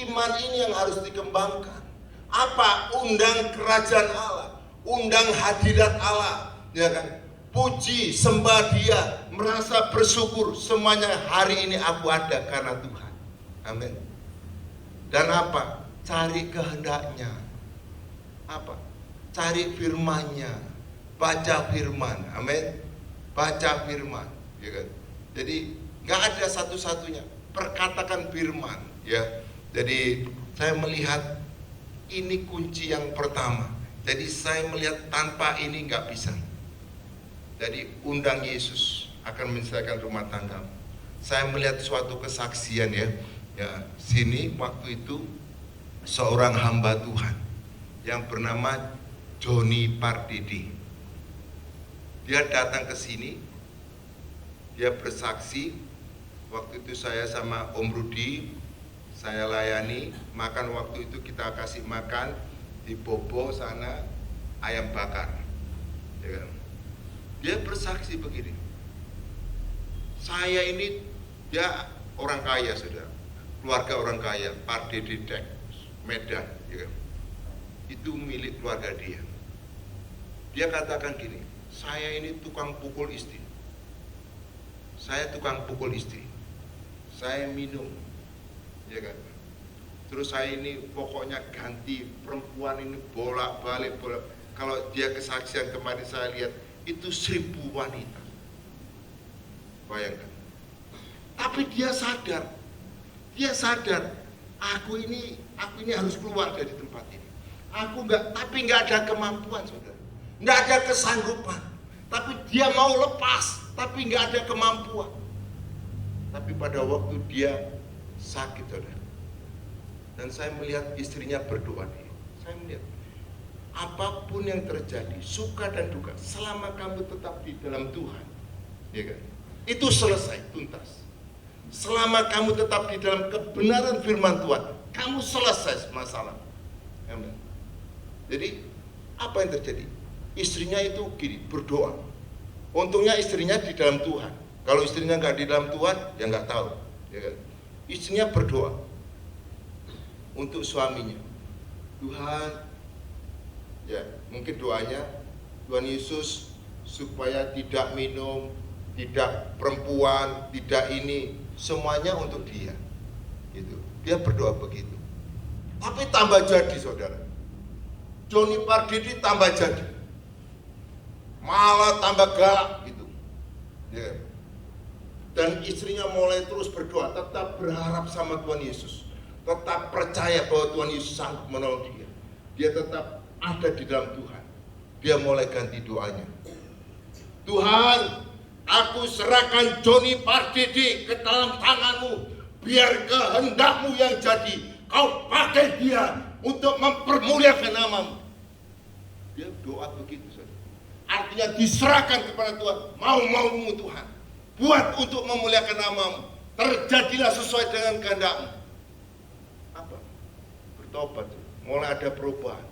iman ini yang harus dikembangkan. Apa? Undang kerajaan Allah, undang hadirat Allah, ya kan? Puji, sembah Dia, merasa bersyukur semuanya hari ini aku ada karena Tuhan. Amin. Dan apa? Cari kehendaknya. Apa? Cari firman-Nya. Baca firman. Amin. Baca firman, ya kan? Jadi nggak ada satu-satunya. Perkatakan firman, ya. Jadi saya melihat ini kunci yang pertama. Jadi saya melihat tanpa ini nggak bisa. Jadi undang Yesus akan menyelesaikan rumah tangga. Saya melihat suatu kesaksian ya. Sini waktu itu seorang hamba Tuhan yang bernama Johnny Pardede. Dia datang ke sini. Dia bersaksi. Waktu itu saya sama Om Rudi, saya layani makan. Waktu itu kita kasih makan di Bobo sana ayam bakar. Ya kan? Dia bersaksi begini, saya ini, dia orang kaya saudara, keluarga orang kaya, Pardede Dek, Medan, ya kan? Itu milik keluarga dia. Dia katakan gini, saya ini tukang pukul istri, saya tukang pukul istri, saya minum, ya kan? Terus saya ini pokoknya ganti perempuan ini bolak-balik. Kalau dia kesaksian kemarin saya lihat, itu 1000 wanita. Bayangkan. Tapi dia sadar, aku ini harus keluar dari tempat ini. Tapi nggak ada kemampuan, saudara. Nggak ada kesanggupan. Tapi dia mau lepas, tapi nggak ada kemampuan. Tapi pada waktu dia sakit, saudara. Dan saya melihat istrinya berdoa. Saya melihat, apapun yang terjadi, suka dan duka, selama kamu tetap di dalam Tuhan, ya kan? Itu selesai, tuntas. Selama kamu tetap di dalam kebenaran firman Tuhan, kamu selesai masalah. Amin. Jadi, apa yang terjadi? Istrinya itu gini, berdoa. Untungnya istrinya di dalam Tuhan. Kalau istrinya nggak di dalam Tuhan, ya nggak tahu, ya kan? Istrinya berdoa untuk suaminya. Tuhan, ya, mungkin doanya, Tuhan Yesus supaya tidak minum, tidak perempuan, tidak ini, semuanya untuk dia. Gitu. Dia berdoa begitu. Tapi tambah jadi, saudara. Johnny Pardede tambah jadi. Malah tambah galak gitu. Ya. Dan istrinya mulai terus berdoa, tetap berharap sama Tuhan Yesus. Tetap percaya bahwa Tuhan Yesus sanggup menolong dia. Dia tetap ada di dalam Tuhan. Dia mulai ganti doanya. Tuhan, aku serahkan Johnny Pardede ke dalam tanganmu. Biar kehendakmu yang jadi. Kau pakai dia untuk mempermuliakan namamu. Dia doa begitu, saudara. Artinya diserahkan kepada Tuhan. Mau-maumu Tuhan. Buat untuk memuliakan namamu. Terjadilah sesuai dengan kehendakmu. Apa? Bertobat. Mulai ada perubahan.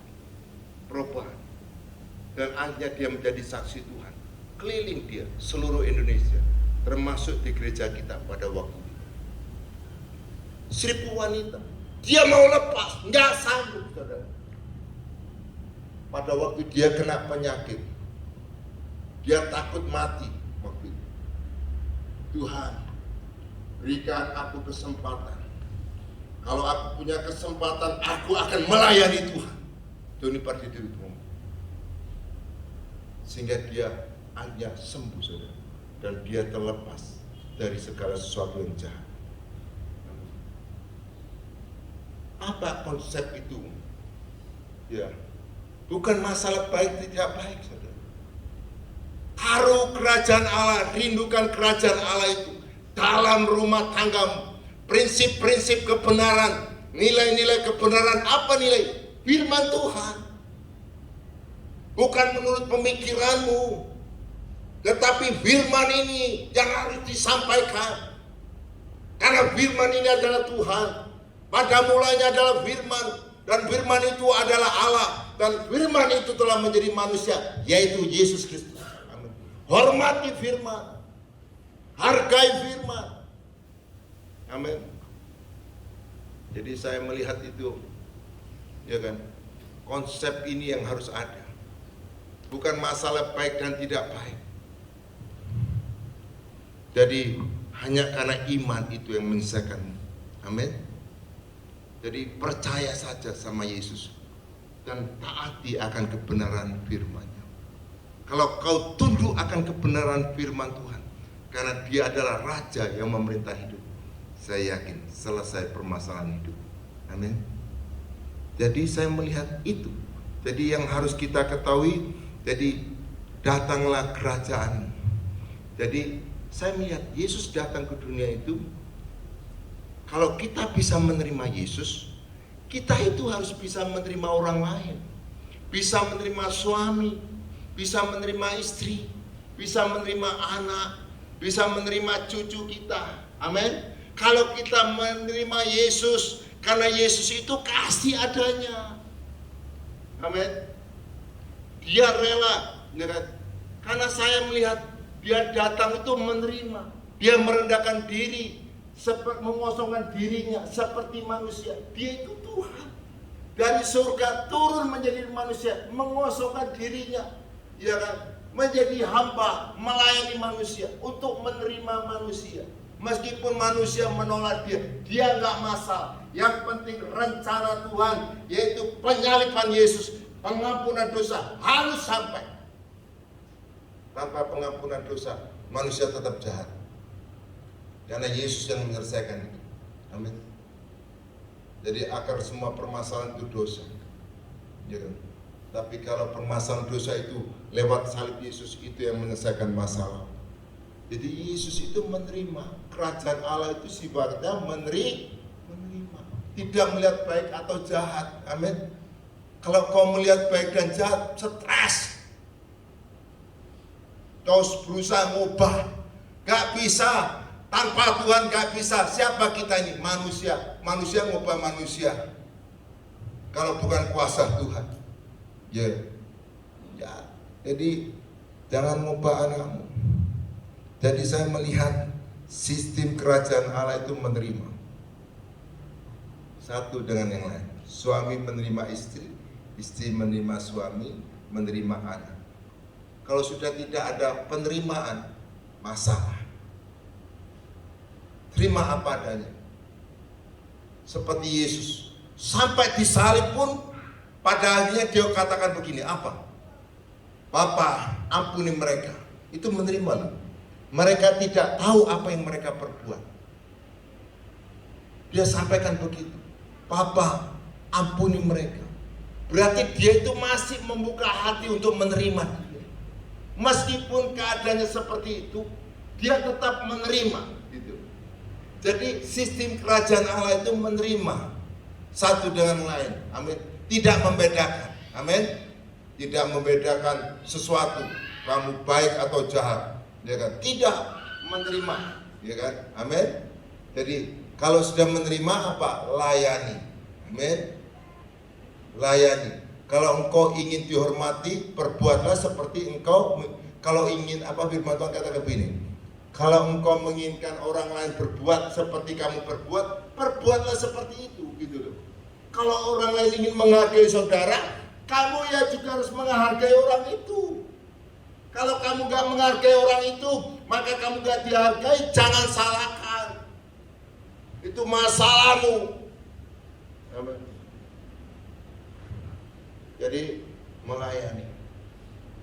Dan akhirnya dia menjadi saksi Tuhan. Keliling dia seluruh Indonesia, termasuk di gereja kita pada waktu itu. 1000 wanita. Dia mau lepas, nggak sanggup, saudara. Pada waktu dia kena penyakit, dia takut mati waktu itu. Tuhan, berikan aku kesempatan. Kalau aku punya kesempatan, aku akan melayani Tuhan. Johnny Pardede itu ngomong. Sehingga dia akhirnya sembuh, saudara. Dan dia terlepas dari segala sesuatu yang jahat. Apa konsep itu? Ya, bukan masalah baik tidak baik, saudara. Taruh kerajaan Allah, rindukan kerajaan Allah itu dalam rumah tanggamu. Prinsip-prinsip kebenaran, nilai-nilai kebenaran, apa nilai? Firman Tuhan. Bukan menurut pemikiranmu, tetapi firman ini yang harus disampaikan. Karena firman ini adalah Tuhan. Pada mulanya adalah firman, dan firman itu adalah Allah, dan firman itu telah menjadi manusia, yaitu Yesus Kristus. Amin. Hormati firman, hargai firman. Amin. Jadi saya melihat itu, ya kan, konsep ini yang harus ada. Bukan masalah baik dan tidak baik. Jadi hanya karena iman itu yang menyelesaikanmu. Amin. Jadi percaya saja sama Yesus dan taati akan kebenaran firman-Nya. Kalau kau tunduk akan kebenaran firman Tuhan, karena Dia adalah Raja yang memerintah hidup, saya yakin selesai permasalahan hidup. Amin. Jadi saya melihat itu. Jadi yang harus kita ketahui, jadi datanglah kerajaan. Jadi saya melihat Yesus datang ke dunia itu. Kalau kita bisa menerima Yesus, kita itu harus bisa menerima orang lain. Bisa menerima suami, bisa menerima istri, bisa menerima anak, bisa menerima cucu kita. Amin. Kalau kita menerima Yesus, karena Yesus itu kasih adanya. Amin. Dia rela, karena saya melihat Dia datang itu menerima. Dia merendahkan diri, seperti mengosongkan dirinya seperti manusia. Dia itu Tuhan. Dari surga turun menjadi manusia, mengosongkan dirinya, ya kan? Menjadi hamba, melayani manusia, untuk menerima manusia. Meskipun manusia menolak dia nggak masalah. Yang penting rencana Tuhan, yaitu penyaliban Yesus, pengampunan dosa harus sampai. Tanpa pengampunan dosa, manusia tetap jahat. Karena Yesus yang menyelesaikan itu. Amin. Jadi akar semua permasalahan itu dosa. Ya kan? Tapi kalau permasalahan dosa itu lewat salib Yesus, itu yang menyelesaikan masalah. Jadi Yesus itu menerima. Kerajaan Allah itu sifatnya menerima. Tidak melihat baik atau jahat. Amin. Kalau kau melihat baik dan jahat, stres. Kau berusaha ngubah, gak bisa. Tanpa Tuhan gak bisa. Siapa kita ini? Manusia. Manusia ngubah manusia. Kalau bukan kuasa Tuhan. Ya. Jadi jangan ngubah anakmu. Jadi saya melihat sistem kerajaan Allah itu menerima satu dengan yang lain. Suami menerima istri, istri menerima suami, menerima anak. Kalau sudah tidak ada penerimaan, masalah. Terima apa adanya. Seperti Yesus, sampai disalib pun pada akhirnya dia katakan begini, apa? Bapa, ampuni mereka. Itu menerima loh. Mereka tidak tahu apa yang mereka perbuat. Dia sampaikan begitu. Bapa, ampuni mereka. Berarti dia itu masih membuka hati untuk menerima dia. Meskipun keadaannya seperti itu, dia tetap menerima. Gitu. Jadi sistem kerajaan Allah itu menerima satu dengan lain. Amin. Tidak membedakan. Amin. Tidak membedakan sesuatu, kamu baik atau jahat. Ya kan? Tidak menerima. Ya kan? Amin. Jadi kalau sudah menerima apa? Layani. Amin. Layani. Kalau engkau ingin dihormati, perbuatlah seperti engkau. Kalau ingin apa firman Tuhan katakan begini. Kalau engkau menginginkan orang lain berbuat seperti kamu berbuat, perbuatlah seperti itu, gitu loh. Kalau orang lain ingin menghargai saudara, kamu ya juga harus menghargai orang itu. Kalau kamu gak menghargai orang itu, maka kamu gak dihargai, jangan salahkan. Itu masalahmu. Amin. Jadi melayani.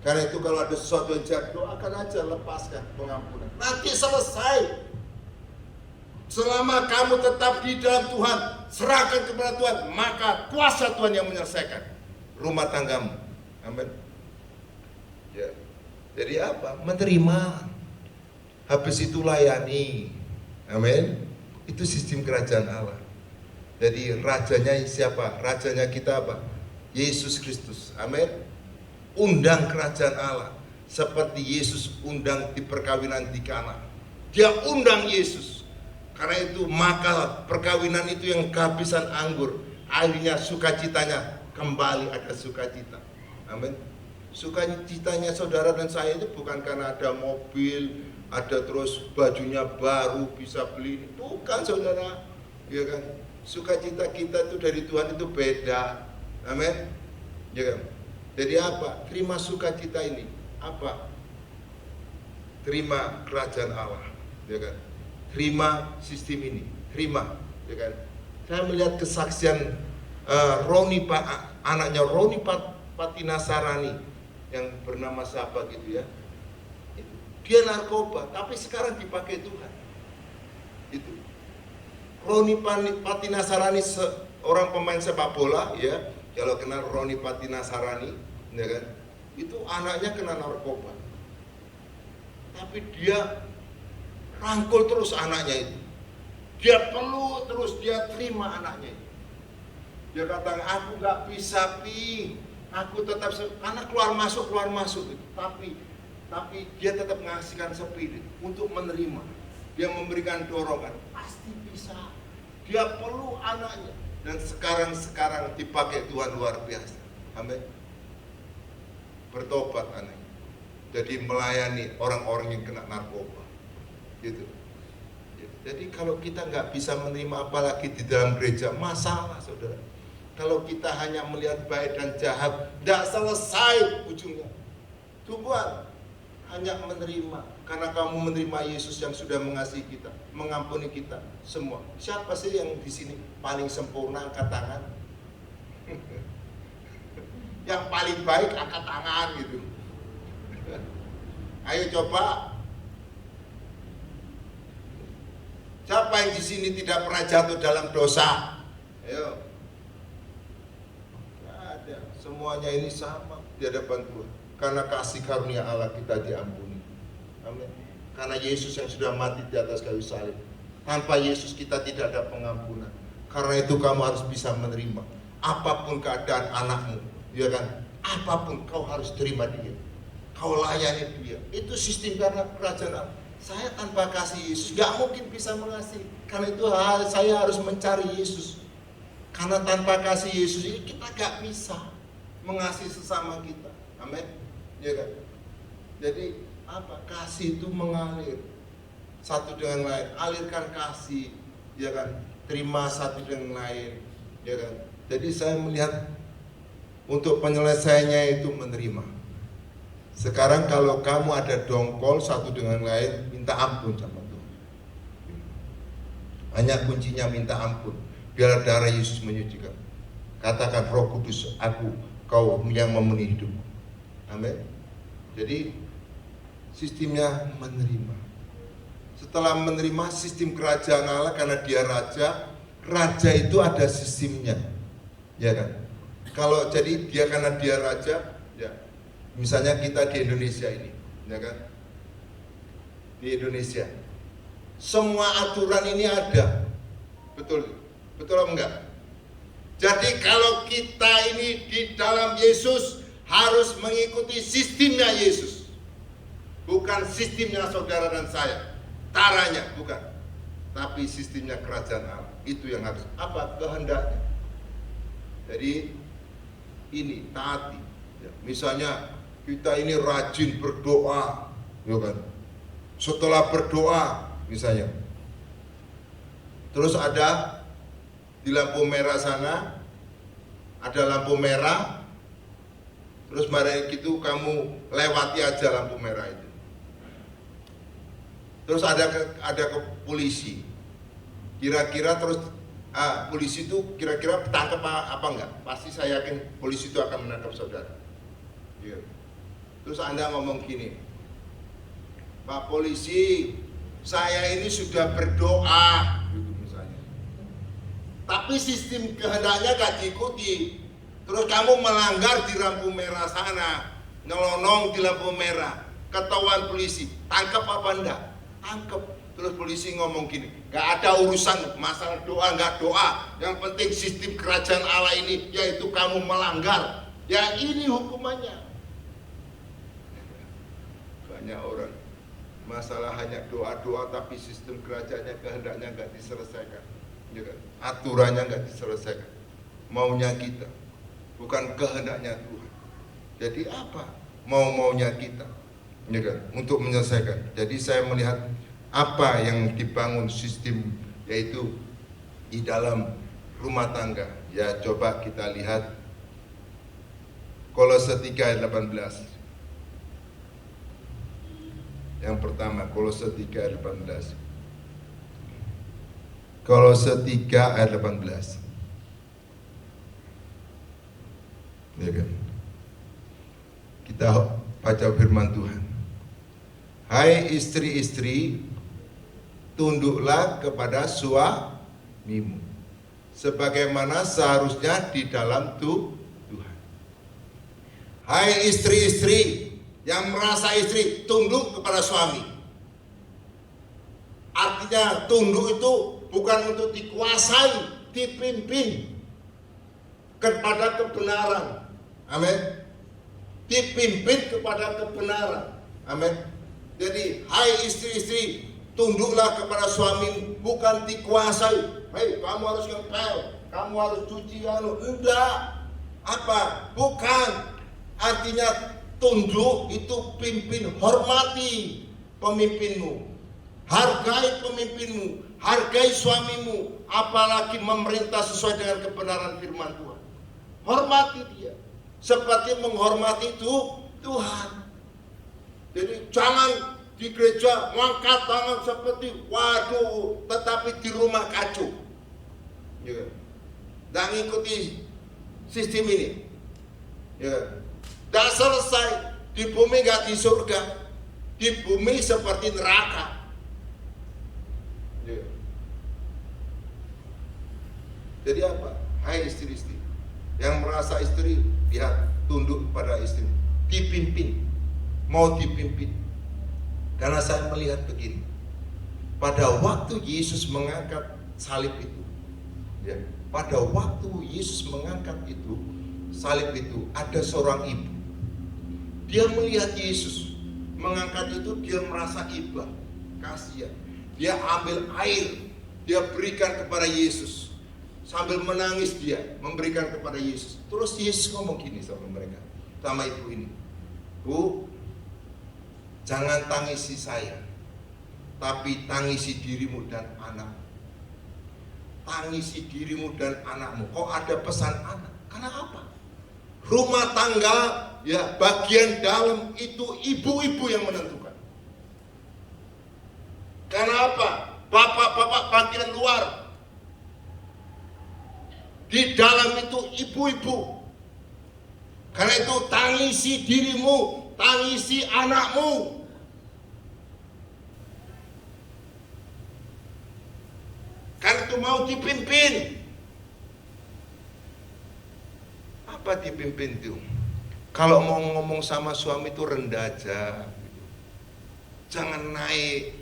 Karena itu kalau ada sesuatu yang jahat, doakan aja, lepaskan pengampunan. Nanti selesai. Selama kamu tetap di dalam Tuhan, serahkan kepada Tuhan, maka kuasa Tuhan yang menyelesaikan rumah tanggamu. Amin. Ya. Jadi apa? Menerima. Habis itu layani. Amin. Itu sistem kerajaan Allah. Jadi rajanya siapa? Rajanya kita apa? Yesus Kristus. Amin. Undang kerajaan Allah. Seperti Yesus undang di perkawinan di Kana. Dia undang Yesus. Karena itu maka perkawinan itu yang kehabisan anggur, akhirnya sukacitanya kembali ada sukacita. Amin. Sukacitanya saudara dan saya itu bukan karena ada mobil, ada terus bajunya baru bisa beli, bukan saudara, ya kan? Sukacita kita itu dari Tuhan itu beda. Amin. Ya kan? Jadi apa? Terima sukacita ini. Apa? Terima kerajaan Allah, ya kan? Terima sistem ini, terima, ya kan? Saya melihat kesaksian Roni, anaknya Roni Patinasarani yang bernama siapa gitu ya. Dia narkoba, tapi sekarang dipakai Tuhan. Itu. Roni Patinasarani seorang pemain sepak bola, ya. Kalau kenal Roni Patinasarani, ya kan? Itu anaknya kena narkoba. Tapi dia rangkul terus anaknya itu. Dia peluk terus, dia terima anaknya itu. Dia katakan, aku gak bisa aku tetap, karena keluar masuk gitu. Tapi dia tetap mengasihkan spirit untuk menerima. Dia memberikan dorongan, pasti bisa. Dia peluk anaknya. Dan sekarang dipakai Tuhan luar biasa. Amin. Bertobat anaknya. Jadi melayani orang-orang yang kena narkoba. Gitu. Jadi kalau kita nggak bisa menerima apalagi di dalam gereja, masalah saudara. Kalau kita hanya melihat baik dan jahat, nggak selesai ujungnya. Tuhan hanya menerima, karena kamu menerima Yesus yang sudah mengasihi kita, mengampuni kita semua. Siapa sih yang di sini paling sempurna? Angkat tangan. Yang paling baik angkat tangan gitu. Ayo coba. Siapa yang di sini tidak pernah jatuh dalam dosa? Ayo. Nggak ada. Semuanya ini sama di hadapan Tuhan. Karena kasih karunia Allah kita diampuni. Amin. Karena Yesus yang sudah mati di atas kayu salib. Tanpa Yesus kita tidak ada pengampunan. Karena itu kamu harus bisa menerima. Apapun keadaan anakmu, ya kan? Apapun kau harus terima dia. Kau layani dia. Itu sistem karena kerajaan Allah. Saya tanpa kasih Yesus gak mungkin bisa mengasihi. Karena itu saya harus mencari Yesus. Karena tanpa kasih Yesus ini kita gak bisa mengasihi sesama kita. Amin. Ya kan? Jadi apa? Kasih itu mengalir satu dengan lain. Alirkan kasih, ya kan? Terima satu dengan lain, ya kan? Jadi saya melihat untuk penyelesaiannya itu menerima. Sekarang kalau kamu ada dongkol satu dengan lain, minta ampun sama Tuhan. Hanya kuncinya minta ampun. Biar darah Yesus menyucikan. Katakan, Roh Kudus, kau yang memenuhi hidupku. Amin. Jadi sistemnya menerima. Setelah menerima sistem kerajaan Allah, karena dia raja itu ada sistemnya, ya kan? Kalau jadi dia karena dia raja, ya. Misalnya kita di Indonesia ini, ya kan? Di Indonesia, semua aturan ini ada, betul apa enggak? Jadi kalau kita ini di dalam Yesus harus mengikuti sistemnya Yesus, bukan sistemnya saudara dan saya, taranya bukan, tapi sistemnya kerajaan Allah. Itu yang harus apa? Kehendaknya. Jadi ini taati. Ya, misalnya kita ini rajin berdoa, ya kan? Setelah berdoa, misalnya, terus ada di lampu merah sana, ada lampu merah, terus mari gitu kamu lewati aja lampu merah itu. Terus ada ke polisi, kira-kira terus polisi itu kira-kira ketangkep apa enggak? Pasti saya yakin polisi itu akan menangkap saudara. Ya. Terus Anda ngomong gini, Pak polisi, saya ini sudah berdoa, tapi sistem kehendaknya gak diikuti. Terus kamu melanggar di lampu merah sana, nyelonong di lampu merah, ketahuan polisi, tangkap apa enggak? Tangkap. Terus polisi ngomong gini, gak ada urusan masalah doa nggak doa, yang penting sistem kerajaan Allah ini, yaitu kamu melanggar, ya ini hukumannya. Banyak orang masalah hanya doa-doa, tapi sistem kerajaannya, kehendaknya nggak diselesaikan, ya kan? Aturannya nggak diselesaikan, maunya kita, bukan kehendaknya Tuhan. Jadi apa maunya kita, ya kan? Untuk menyelesaikan. Jadi saya melihat apa yang dibangun sistem, yaitu di dalam rumah tangga. Ya, coba kita lihat Kolose 3 ayat 18. Yang pertama, Kolose 3 ayat 18. Kolose 3 ayat 18. Ya kan? Kita baca firman Tuhan. Hai istri-istri, tunduklah kepada suamimu sebagaimana seharusnya di dalam Tuhan. Hai istri-istri yang merasa istri, tunduk kepada suami. Artinya tunduk itu bukan untuk dikuasai, dipimpin kepada kebenaran. Amin. Dipimpin kepada kebenaran. Amin. Jadi hai istri-istri, tunduklah kepada suami, bukan dikuasai. Hei, kamu harus ngepel, kamu harus cuci enggak. Apa? Bukan. Artinya tunduk itu pimpin, hormati pemimpinmu, hargai pemimpinmu, hargai suamimu, apalagi memerintah sesuai dengan kebenaran firman Tuhan. Hormati dia seperti menghormati Tuhan. Jadi jangan di gereja ngangkat tangan seperti waduh, tetapi di rumah kacau. Ya. Dan ngikuti sistem ini. Ya. Dan selesai, di bumi gak di surga, di bumi seperti neraka. Ya. Jadi apa? Hai istri-istri yang merasa istri, lihat, tunduk pada istri, dipimpin, mau dipimpin. Karena saya melihat begini, pada waktu Yesus mengangkat salib itu, ya, pada waktu Yesus mengangkat itu salib itu, ada seorang ibu. Dia melihat Yesus mengangkat itu, dia merasa iba, kasihan. Dia ambil air, dia berikan kepada Yesus. Sambil menangis dia memberikan kepada Yesus. Terus Yesus ngomong gini sama mereka, sama ibu ini, Bu, jangan tangisi saya, tapi tangisi dirimu dan anak. Tangisi dirimu dan anakmu. Kok ada pesan anak? Karena apa? Rumah tangga, ya, bagian dalam itu ibu-ibu yang menentukan. Karena apa? Bapak-bapak bagian luar. Di dalam itu ibu-ibu. Karena itu tangisi dirimu, tangisi anakmu. Karena itu mau dipimpin. Apa dipimpin itu? Kalau mau ngomong sama suami itu rendah aja. Jangan naik.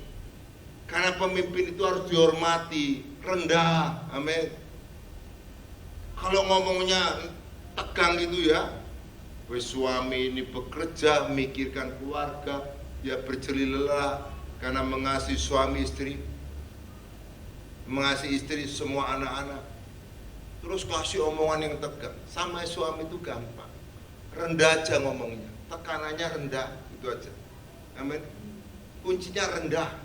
Karena pemimpin itu harus dihormati, rendah. Amin. Kalau ngomongnya tegang gitu ya, wes suami ini bekerja, mikirkan keluarga, dia berjerih lelah karena mengasihi suami istri, mengasihi istri semua anak-anak. Terus kasih omongan yang tegang, sama suami itu gampang, rendah aja ngomongnya, tekanannya rendah, itu aja. Amin. Kuncinya rendah,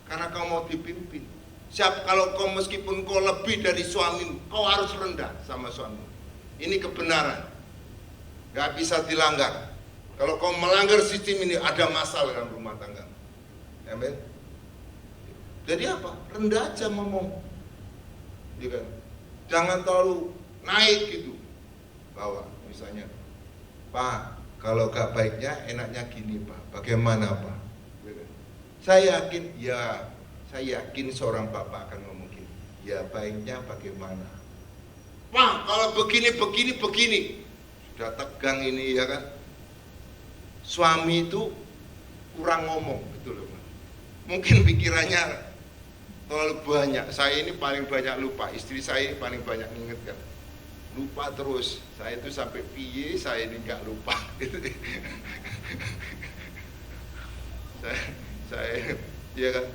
karena kau mau dipimpin. Siap, kalau kau meskipun kau lebih dari suamimu, kau harus rendah sama suamimu. Ini kebenaran, gak bisa dilanggar. Kalau kau melanggar sistem ini, ada masalah dalam rumah tangga. Amin. Jadi apa? Rendah aja ngomong, ya kan? Jangan terlalu naik gitu. Bawa, misalnya, Pak, kalau gak baiknya, enaknya gini Pak. Bagaimana Pak? Ya kan? Saya yakin seorang bapak akan ngomong gini, Ya baiknya bagaimana? Wah, kalau begini. Sudah tegang ini ya kan. Suami itu kurang ngomong gitu loh. Mungkin pikirannya terlalu banyak. Saya ini paling banyak lupa, istri saya paling banyak mengingatkan. Lupa terus. Saya itu sampai piye saya ini nggak lupa gitu. saya ya kan,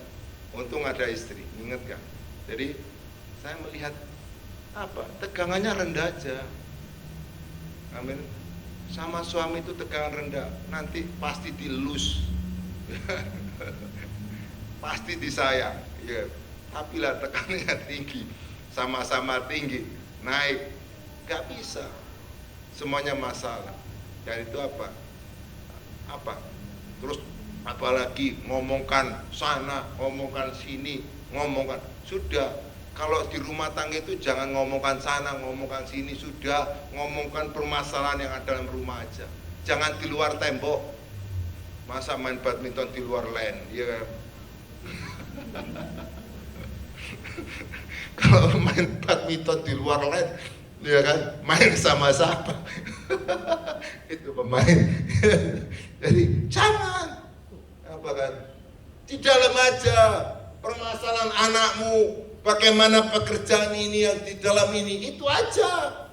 untung ada istri mengingatkan. Jadi saya melihat apa, tegangannya rendah aja. Amin. Sama suami itu tegangan rendah, nanti pasti dilus. Pasti disayang ya. Tapi lah tekanannya tinggi, sama-sama tinggi, naik, gak bisa, semuanya masalah. Dan itu apa terus apalagi ngomongkan sana, ngomongkan sini, ngomongkan. Sudah, kalau di rumah tangga itu jangan ngomongkan sana, ngomongkan sini. Sudah, ngomongkan permasalahan yang ada dalam rumah aja, jangan di luar tembok. Masa main badminton di luar LAN ya kan? Kalau main badminton di luar LAN ya kan, main sama siapa? Itu pemain. Jadi jangan apa kan, di dalam aja permasalahan anakmu, bagaimana pekerjaan ini yang di dalam ini, itu aja.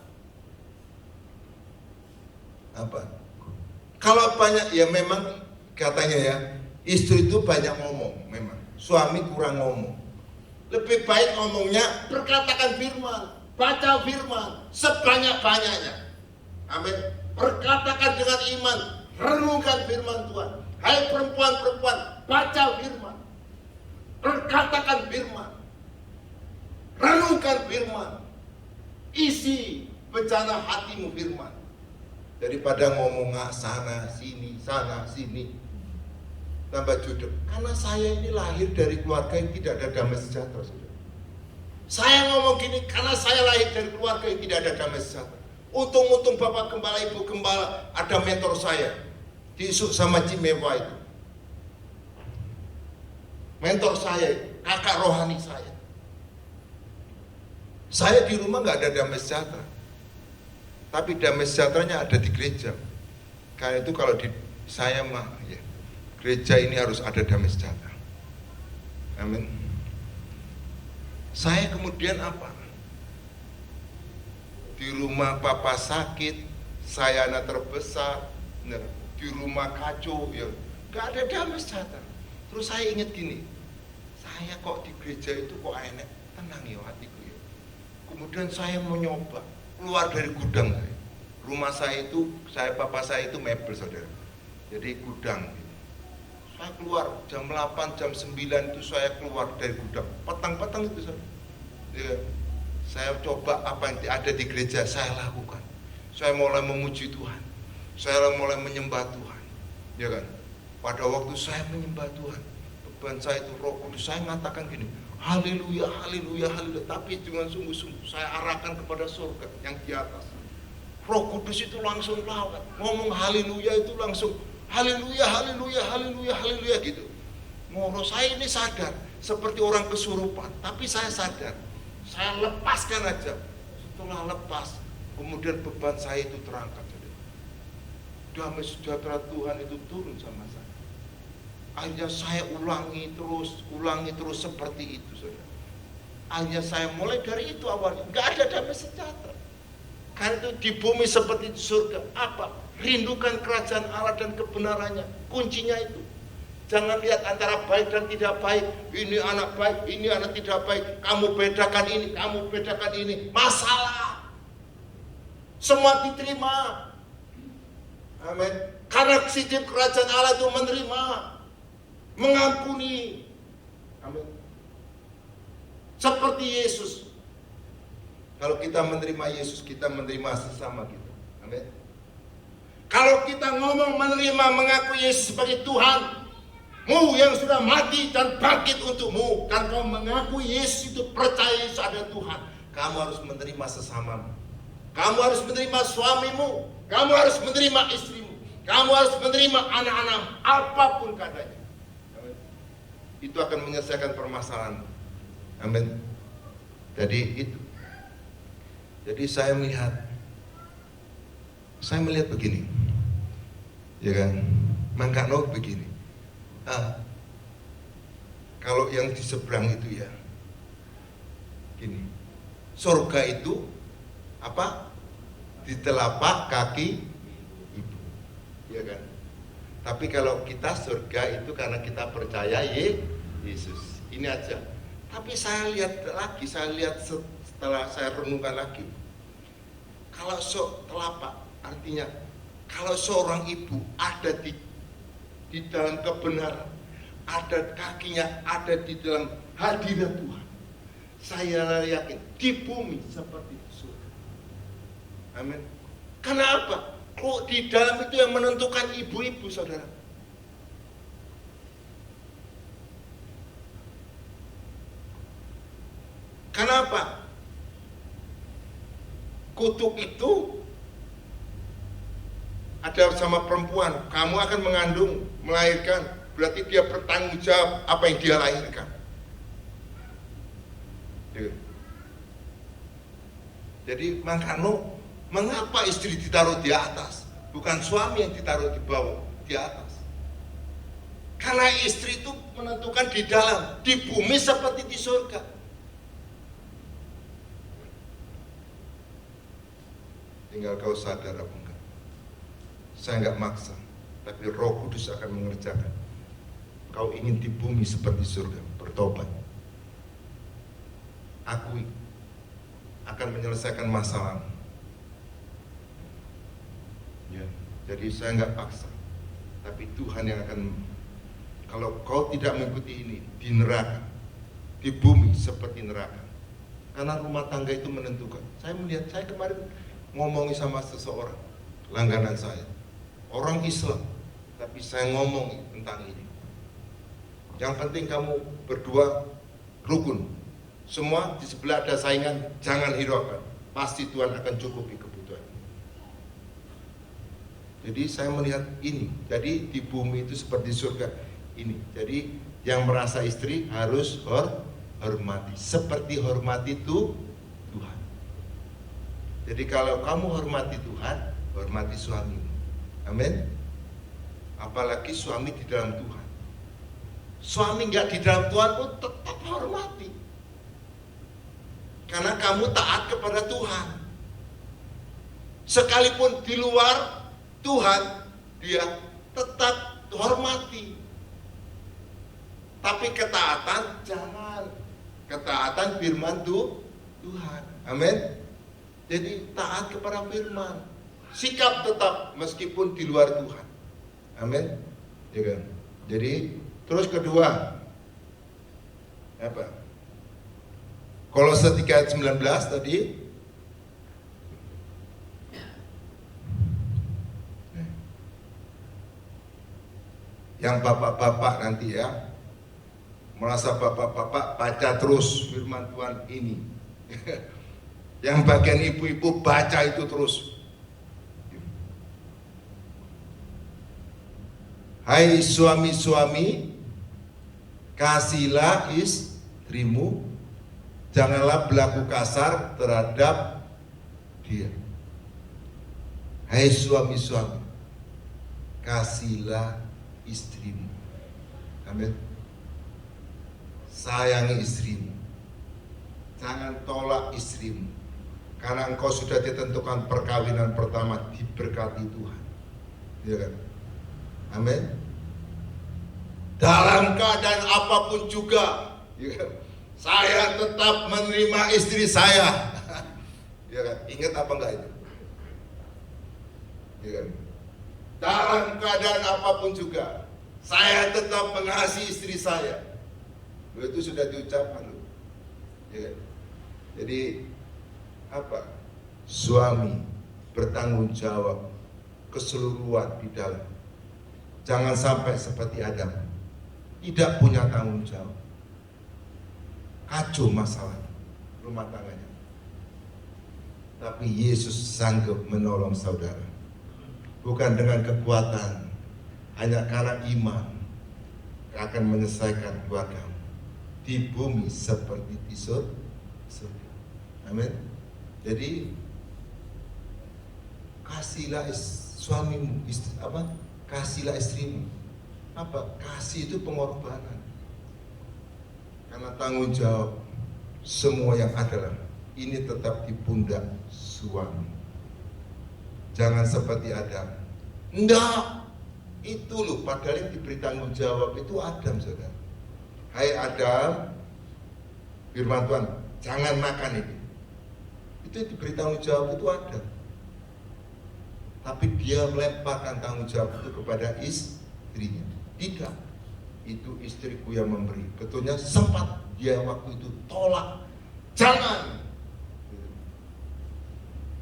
Apa? Kalau banyak ya memang katanya ya, istri itu banyak ngomong, memang suami kurang ngomong. Lebih baik ngomongnya perkatakan firman, baca firman sebanyak-banyaknya. Amin. Perkatakan dengan iman, renungkan firman Tuhan. Hai perempuan-perempuan, baca firman, perkatakan firman, renungkan firman, isi bencana hatimu firman. Daripada ngomong sana sini, tambah judek. Karena saya ini lahir dari keluarga yang tidak ada damai sejahtera, saudara. Saya ngomong gini karena saya lahir dari keluarga yang tidak ada damai sejahtera. Untung-untung Bapak Gembala, Ibu Gembala, ada mentor saya di Isuk sama Cimewa itu. Mentor saya, kakak rohani saya. Saya di rumah nggak ada damai sejahtera, tapi damai sejahteranya ada di gereja. Karena itu kalau di saya mah ya, gereja ini harus ada damai sejahtera. Amin. Saya kemudian apa? Di rumah papa sakit, saya anak terbesar, di rumah kacau, ya gak ada damai sejahtera. Terus saya ingat gini, saya kok di gereja itu kok enak, tenang ya hatiku ya. Kemudian saya mau nyoba keluar dari gudang saya. Rumah saya itu, papa saya itu mebel, saudara. Jadi gudang. Saya keluar jam 8, jam 9 itu saya keluar dari gudang. Petang-petang itu saudara. Ya, saya coba apa yang ada di gereja, saya lakukan. Saya mulai memuji Tuhan. Saya mulai menyembah Tuhan. Ya kan? Pada waktu saya menyembah Tuhan, beban saya itu Roh Kudus, saya mengatakan gini, haleluya, haleluya, haleluya. Tapi dengan sungguh-sungguh saya arahkan kepada surga yang di atas. Roh Kudus itu langsung lawat, ngomong haleluya itu langsung haleluya, haleluya, haleluya, haleluya gitu. Moro saya ini sadar seperti orang kesurupan, tapi saya sadar. Saya lepaskan aja. Setelah lepas, kemudian beban saya itu terangkat. Damai sejahtera Tuhan itu turun sama saya. Akhirnya saya ulangi terus seperti itu, saudara. Akhirnya saya mulai dari itu awalnya. Gak ada damai sejahtera. Karena itu di bumi seperti di surga. Apa? Rindukan kerajaan Allah dan kebenarannya. Kuncinya itu. Jangan lihat antara baik dan tidak baik. Ini anak baik, ini anak tidak baik. Kamu bedakan ini, kamu bedakan ini. Masalah. Semua diterima. Amin. Karena sistem kerajaan Allah itu menerima, mengampuni. Amin. Seperti Yesus. Kalau kita menerima Yesus, kita menerima sesama kita. Amin. Kalau kita ngomong menerima, mengaku Yesus sebagai Tuhan, mu yang sudah mati dan bangkit untukmu, dan kau mengaku Yesus itu percaya Yesus ada Tuhan, kamu harus menerima sesamamu. Kamu harus menerima suamimu, kamu harus menerima istrimu, kamu harus menerima anak-anak, apapun keadaannya. Amin. Itu akan menyelesaikan permasalahan. Amin. Jadi itu. Jadi saya melihat begini, ya kan? Mangkano begini. Kalau yang di seberang itu ya, gini. Surga itu apa? Di telapak kaki ibu, ya kan? Tapi kalau kita surga itu karena kita percaya Yesus. Ini aja. Tapi saya lihat setelah saya renungkan lagi. Kalau telapak artinya kalau seorang ibu ada di dalam kebenaran, ada kakinya ada di dalam hadirat Tuhan. Saya yakin di bumi seperti di surga. Amin. Kenapa? Kok di dalam itu yang menentukan ibu-ibu, saudara? Kenapa? Kutuk itu ada sama perempuan, kamu akan mengandung, melahirkan, berarti dia bertanggung jawab apa yang dia lahirkan. Jadi makanya mengapa istri ditaruh di atas, bukan suami yang ditaruh di bawah, di atas? Karena istri itu menentukan di dalam, di bumi seperti di surga. Tinggal kau sadar apa enggak? Saya enggak maksa, tapi Roh Kudus akan mengerjakan. Kau ingin di bumi seperti surga, bertobat. Akui, akan menyelesaikan masalah. Ya, jadi saya enggak paksa, tapi Tuhan yang akan. Kalau kau tidak mengikuti ini di neraka, di bumi seperti neraka. Karena rumah tangga itu menentukan. Saya kemarin ngomongin sama seseorang, langganan saya, orang Islam, tapi saya ngomong tentang ini. Yang penting kamu berdua rukun. Semua di sebelah ada saingan, jangan hiraukan. Pasti Tuhan akan cukupi kebutuhan. Jadi saya melihat ini. Jadi di bumi itu seperti surga ini. Jadi yang merasa istri harus hormati, seperti hormati itu Tuhan. Jadi kalau kamu hormati Tuhan, hormati suami. Amin. Apalagi suami di dalam Tuhan. Suami nggak di dalam Tuhan pun tetap hormati. Karena kamu taat kepada Tuhan. Sekalipun di luar Tuhan, dia tetap hormati. Tapi ketaatan jangan. Ketaatan firman Tuhan. Amin. Jadi taat kepada firman. Sikap tetap meskipun di luar Tuhan. Amin. Ya kan? Jadi terus kedua apa? Kolose 3 ayat 19 tadi. Yang bapak-bapak nanti ya, merasa bapak-bapak baca terus firman Tuhan ini. Yang bagian ibu-ibu baca itu terus. Hai suami-suami, kasihilah istrimu, janganlah berlaku kasar terhadap dia. Hai suami-suami, kasihilah istrimu. Amin. Sayangi istrimu. Jangan tolak istrimu. Karena engkau sudah ditentukan perkawinan pertama diberkati Tuhan. Ya kan? Amin. Dalam keadaan apapun juga, ya kan? Saya tetap menerima istri saya. Ya kan? Ingat apa enggak itu? Ya kan? Dalam keadaan apapun juga, saya tetap mengasihi istri saya. Itu sudah diucapkan. Ya kan? Jadi apa? Suami bertanggung jawab keseluruhan di dalam. Jangan sampai seperti Adam, tidak punya tanggung jawab. Kacau masalah rumah tangganya. Tapi Yesus sanggup menolong saudara. Bukan dengan kekuatan, hanya karena iman akan menyelesaikan keluargamu di bumi seperti di surga. Amin. Jadi kasihlah suamimu, kasihlah istrimu. Apa? Kasih itu pengorbanan. Karena tanggung jawab semua yang ada ini tetap di pundak suami. Jangan seperti Adam. Enggak, itu loh, padahal yang diberi tanggung jawab itu Adam, saudara. Hai Adam, firman Tuhan, jangan makan ini. Itu yang diberi tanggung jawab itu Adam. Tapi dia melemparkan tanggung jawab itu kepada istrinya. Tidak, itu istriku yang memberi. Betulnya sempat dia waktu itu tolak, jangan.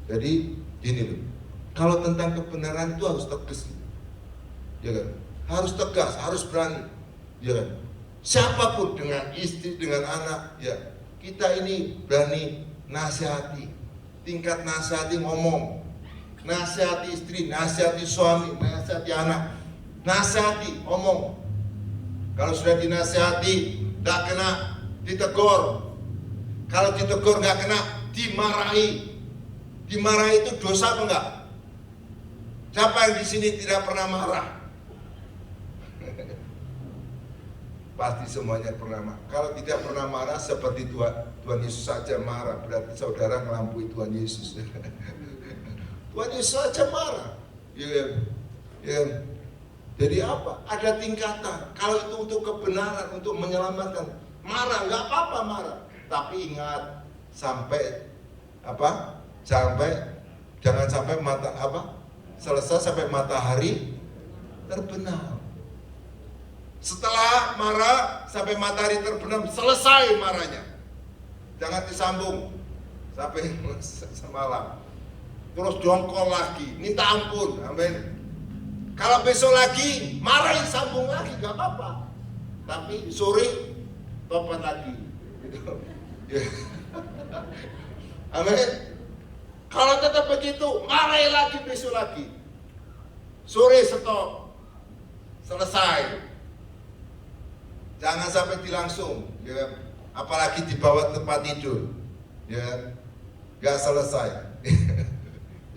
Jadi gini loh, kalau tentang kebenaran itu harus tegas, ya kan? Harus tegas, harus berani, ya kan? Siapapun, dengan istri, dengan anak, ya kita ini berani nasihati, tingkat nasihati ngomong, nasihati istri, nasihati suami, nasihati anak, nasihati ngomong. Kalau sudah dinasihati, gak kena, ditegur. Kalau ditegur gak kena, dimarahi. Dimarahi itu dosa apa enggak? Siapa yang di sini tidak pernah marah? Pasti semuanya pernah marah. Kalau tidak pernah marah, seperti Tuhan Yesus saja marah, berarti saudara ngelampaui Tuhan Yesus. Tuhan Yesus saja marah. Ya. Jadi apa? Ada tingkatan. Kalau itu untuk kebenaran, untuk menyelamatkan, marah, nggak apa-apa marah. Tapi ingat, jangan sampai selesai sampai matahari terbenam. Setelah marah sampai matahari terbenam, selesai marahnya. Jangan disambung sampai semalam. Terus dongkol lagi, minta ampun, amin. Kalau besok lagi, marahin, sambung lagi, gak apa-apa. Tapi sore, tobat lagi. Gitu. Ya. Amin. Kalau tetap begitu, marahin lagi, besok lagi. Sore stop, selesai. Jangan sampai dilangsung, ya. Apalagi dibawa tempat tidur, ya, gak selesai.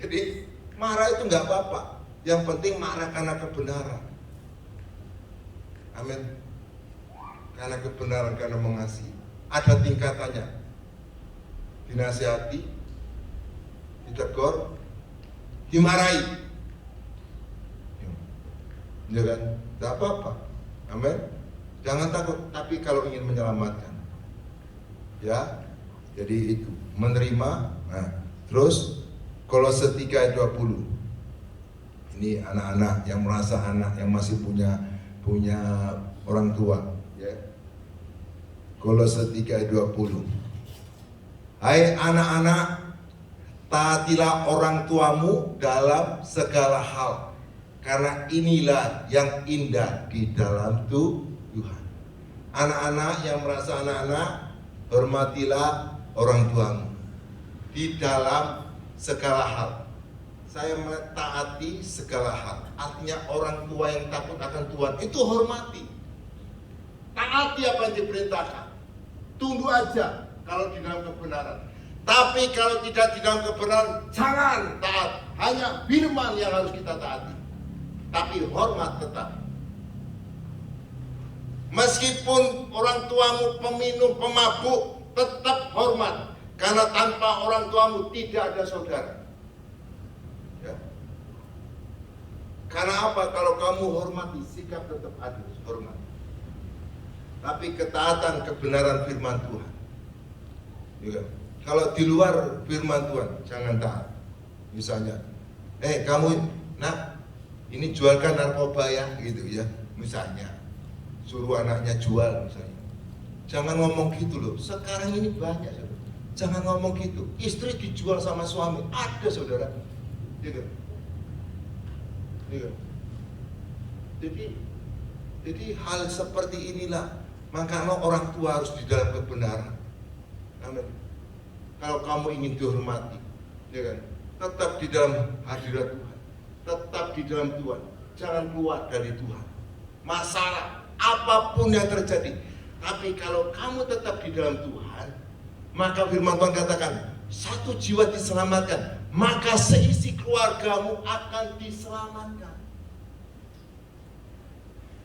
Jadi marah itu gak apa-apa. Yang penting marah karena kebenaran. Amin. Karena kebenaran, karena mengasihi. Ada tingkatannya. Dinasihati, ditegur, dimarahi. Ya kan? Tidak apa-apa. Amin. Jangan takut. Tapi kalau ingin menyelamatkan, ya, jadi itu menerima. Nah, terus Kolose 3:20. Ini anak-anak yang merasa anak, yang masih punya orang tua, ya. Kolose 3:20. Hai anak-anak, taatilah orang tuamu dalam segala hal, karena inilah yang indah di dalam Tuhan. Anak-anak yang merasa anak-anak, hormatilah orang tuamu di dalam segala hal. Saya mentaati segala hal. Artinya orang tua yang takut akan Tuhan itu hormati. Taati apa yang diperintahkan. Tunduk aja kalau di dalam kebenaran. Tapi kalau tidak di dalam kebenaran, jangan taat. Hanya firman yang harus kita taati. Tapi hormat tetap. Meskipun orang tuamu peminum, pemabuk, tetap hormat. Karena tanpa orang tuamu tidak ada saudara. Ya. Karena apa? Kalau kamu hormati, sikap tetap adil, hormat. Tapi ketaatan kebenaran firman Tuhan. Ya. Kalau di luar firman Tuhan, jangan taat. Misalnya, kamu, ini jualkan narkoba ya, gitu ya. Misalnya, suruh anaknya jual misalnya. Jangan ngomong gitu loh. Sekarang ini banyak, saudara. Jangan ngomong gitu. Istri dijual sama suami, ada saudara. Gitu. Jadi hal seperti inilah, makanya orang tua harus di dalam kebenaran. Amin. Kalau kamu ingin dihormati, ya kan, tetap di dalam hadirat Tuhan, tetap di dalam Tuhan, jangan keluar dari Tuhan. Masalah apapun yang terjadi, tapi kalau kamu tetap di dalam Tuhan, maka firman Tuhan katakan, satu jiwa diselamatkan, maka seisi keluargamu akan diselamatkan.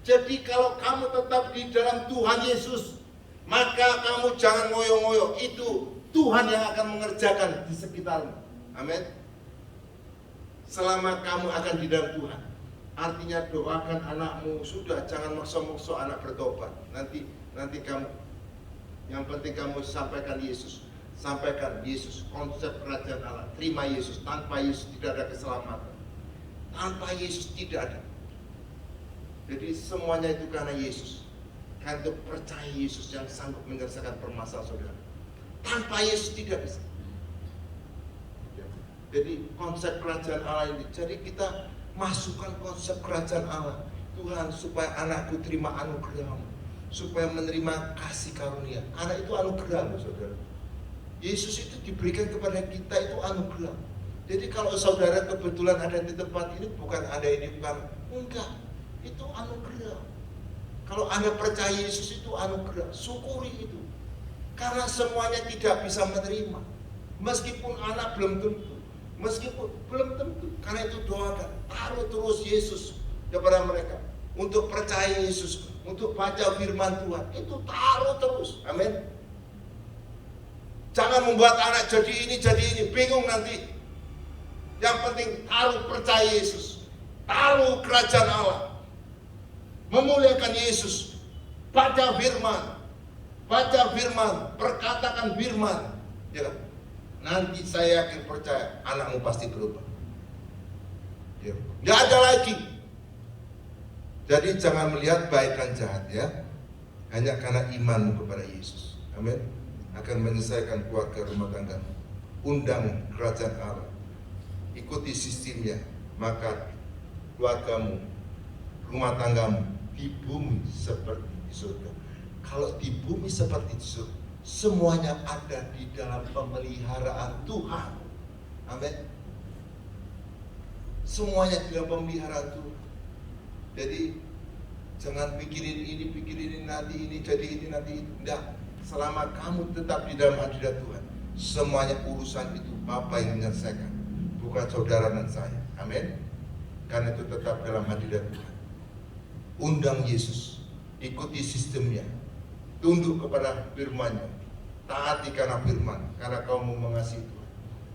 Jadi kalau kamu tetap di dalam Tuhan Yesus, maka kamu jangan ngoyo-ngoyo. Itu Tuhan yang akan mengerjakan di sekitarmu. Amin. Selama kamu akan di dalam Tuhan. Artinya doakan anakmu, sudah jangan maksa-maksa anak bertobat. Nanti kamu, yang penting kamu sampaikan Yesus. Sampaikan Yesus, konsep kerajaan Allah. Terima Yesus. Tanpa Yesus tidak ada keselamatan. Tanpa Yesus tidak ada. Jadi semuanya itu karena Yesus. Karena itu percaya Yesus yang sanggup menyelesaikan permasalahan saudara. Tanpa Yesus tidak bisa. Jadi konsep kerajaan Allah ini. Jadi kita masukkan konsep kerajaan Allah. Tuhan, supaya anakku terima anugerah-Mu, supaya menerima kasih karunia. Karena itu anugerah, saudara. Yesus itu diberikan kepada kita itu anugerah. Jadi kalau saudara kebetulan ada di tempat ini, bukan ada ini, bukan, enggak, itu anugerah. Kalau Anda percaya Yesus itu anugerah, syukuri itu. Karena semuanya tidak bisa menerima. Meskipun anak belum tentu, karena itu doakan, taruh terus Yesus kepada mereka. Untuk percaya Yesus, untuk baca firman Tuhan, itu taruh terus, amin. Jangan membuat anak jadi ini, bingung nanti. Yang penting taruh percaya Yesus, taruh kerajaan Allah, memuliakan Yesus, baca firman, perkatakan firman, ya kan? Nanti saya yakin percaya anakmu pasti berubah. Ya. Nggak ada lagi. Jadi jangan melihat baik dan jahat ya, hanya karena imanmu kepada Yesus. Amin. Akan menyelesaikan keluarga rumah tanggamu. Undang kerajaan Allah, ikuti sistemnya, maka keluargamu, rumah tanggamu di bumi seperti di surga. Kalau di bumi seperti di surga, semuanya ada di dalam pemeliharaan Tuhan. Amin. Semuanya di dalam pemeliharaan Tuhan. Jadi jangan pikirin ini nanti ini jadi ini nanti itu. Enggak. Selama kamu tetap di dalam hadirat Tuhan, semuanya urusan itu Bapa yang menyelesaikan, bukan saudara dan saya. Amin. Karena itu tetap dalam hadirat Tuhan. Undang Yesus, ikuti sistemnya, tunduk kepada firman-Nya, taati karena firman, karena kamu mengasihi Tuhan.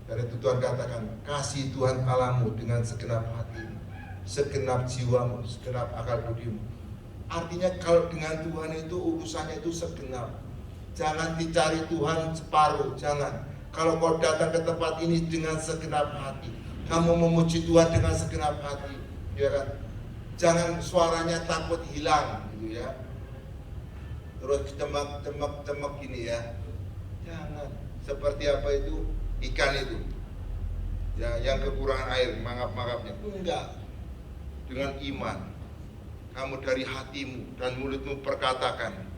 Karena itu Tuhan katakan, kasih Tuhan Allahmu dengan segenap hatimu, segenap jiwamu, segenap akal budimu. Artinya kalau dengan Tuhan itu urusannya itu segenap. Jangan dicari Tuhan separuh, jangan. Kalau kau datang ke tempat ini dengan segenap hati, kamu memuji Tuhan dengan segenap hati, ya kan? Jangan suaranya takut hilang, gitu ya. Terus cemek gini ya. Jangan. Seperti apa itu ikan itu, ya, yang kekurangan air, mangap-mangapnya. Enggak. Dengan iman, kamu dari hatimu dan mulutmu perkatakan.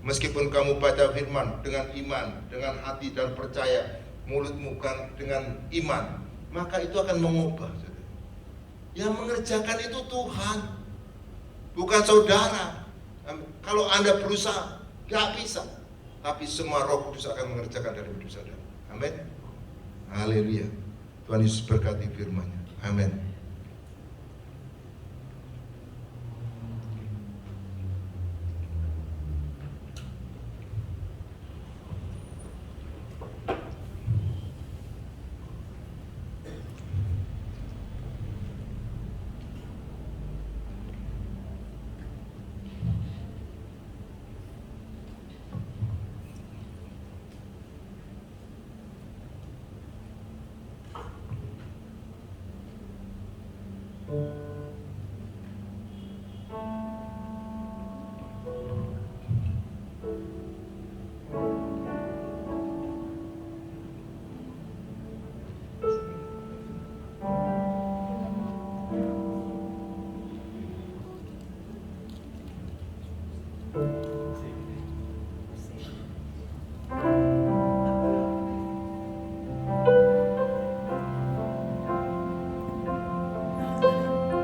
Meskipun kamu baca firman dengan iman, dengan hati dan percaya, mulutmu kan dengan iman, maka itu akan mengubah. Yang mengerjakan itu Tuhan, bukan saudara. Kalau Anda berusaha, gak bisa. Tapi semua Roh Kudus akan mengerjakan dari hidup saudara. Amin. Haleluya. Tuhan Yesus berkati firman-Nya. Amin.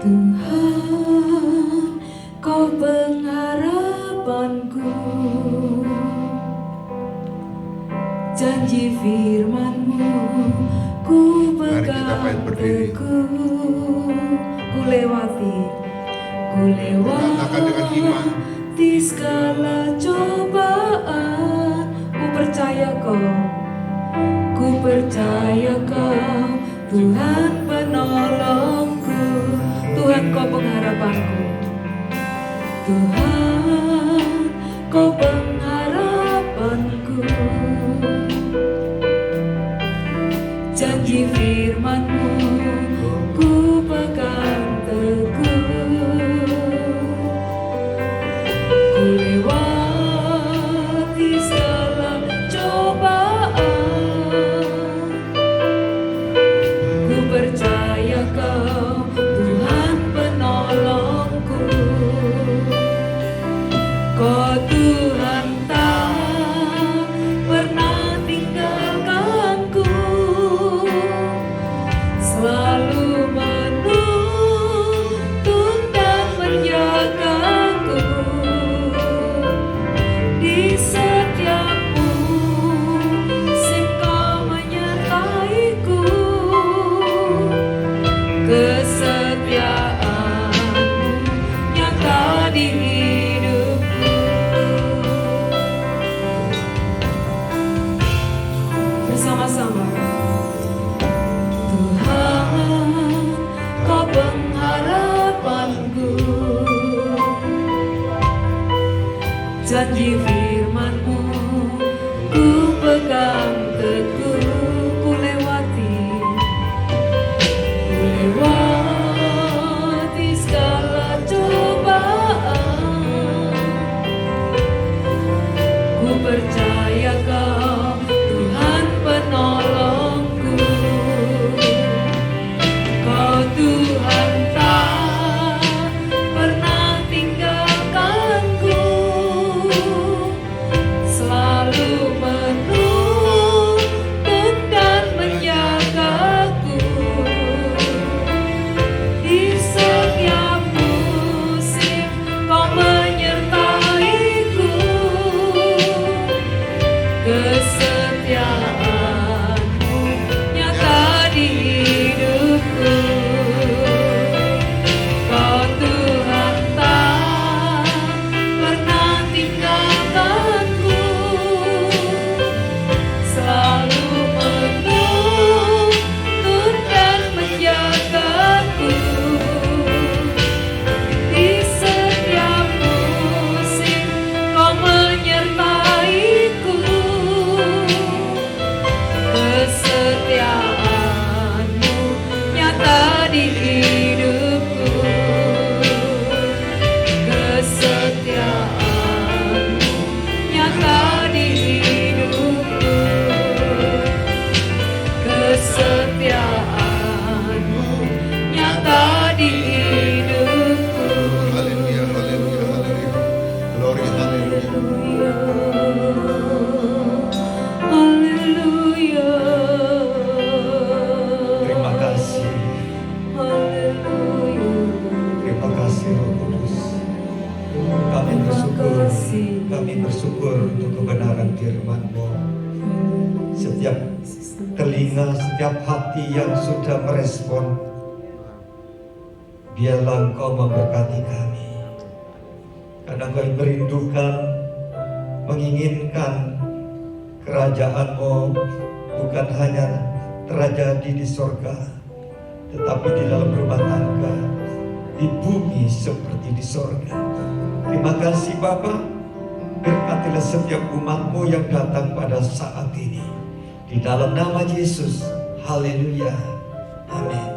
Tuhan, Kau pengharapanku, janji firman-Mu Baik, berdiri. Ku lewati Katakan dengan iman. di segala cobaan. Ku percaya kau Tuhan penolongku, Tuhan kau pengharapanku, Tuhan kau pengharapanku. Janji firman-Mu ku pegang teguh. Ku lewati segala cobaan. Ku percaya kau Tuhan penolongku. Kau Tuhan tak pernah tinggalkanku, selalu menuntun dan menjagaku di setiap musim. Kau menyertaiku, kesetiaan-Mu nyata di hidupku. Bersama-sama. Tuhan, kau pengharapanku. Janji firman-Mu ku pegang teguh. Ku lewati segala cobaan. Ku percaya kau Tuhan penolongku. Kau Tuhan tak pernah tinggalkanku, selalu menuntun dan menjagaku di setiap musim. Kau menyertaiku, kesetiaan-Mu nyata di hidupku. Kau Tuhan tak pernah tinggalkanku, selalu menuntun dan menjagaku di setiap musim. Kau menyertaiku, kesetiaan-Mu nyata di hidupku. Kesetiaan-Mu nyata di hidupku. Kesetiaan-Mu nyata di hidupku. Haleluya, haleluya, haleluya. Glory, haleluya. Haleluya. Terima kasih, Haleluya. terima kasih Roh Kudus. Kami bersyukur untuk kebenaran firman-Mu. Setiap telinga, setiap hati yang sudah merespon, biarlah Engkau memberkati kami. Karena kami merindukan, menginginkan kerajaan-Mu bukan hanya terjadi di sorga, tetapi di dalam rumah tangga, di bumi seperti di sorga. Terima kasih Bapa, berkatilah setiap umat-Mu yang datang pada saat ini. Di dalam nama Yesus, haleluya, amin.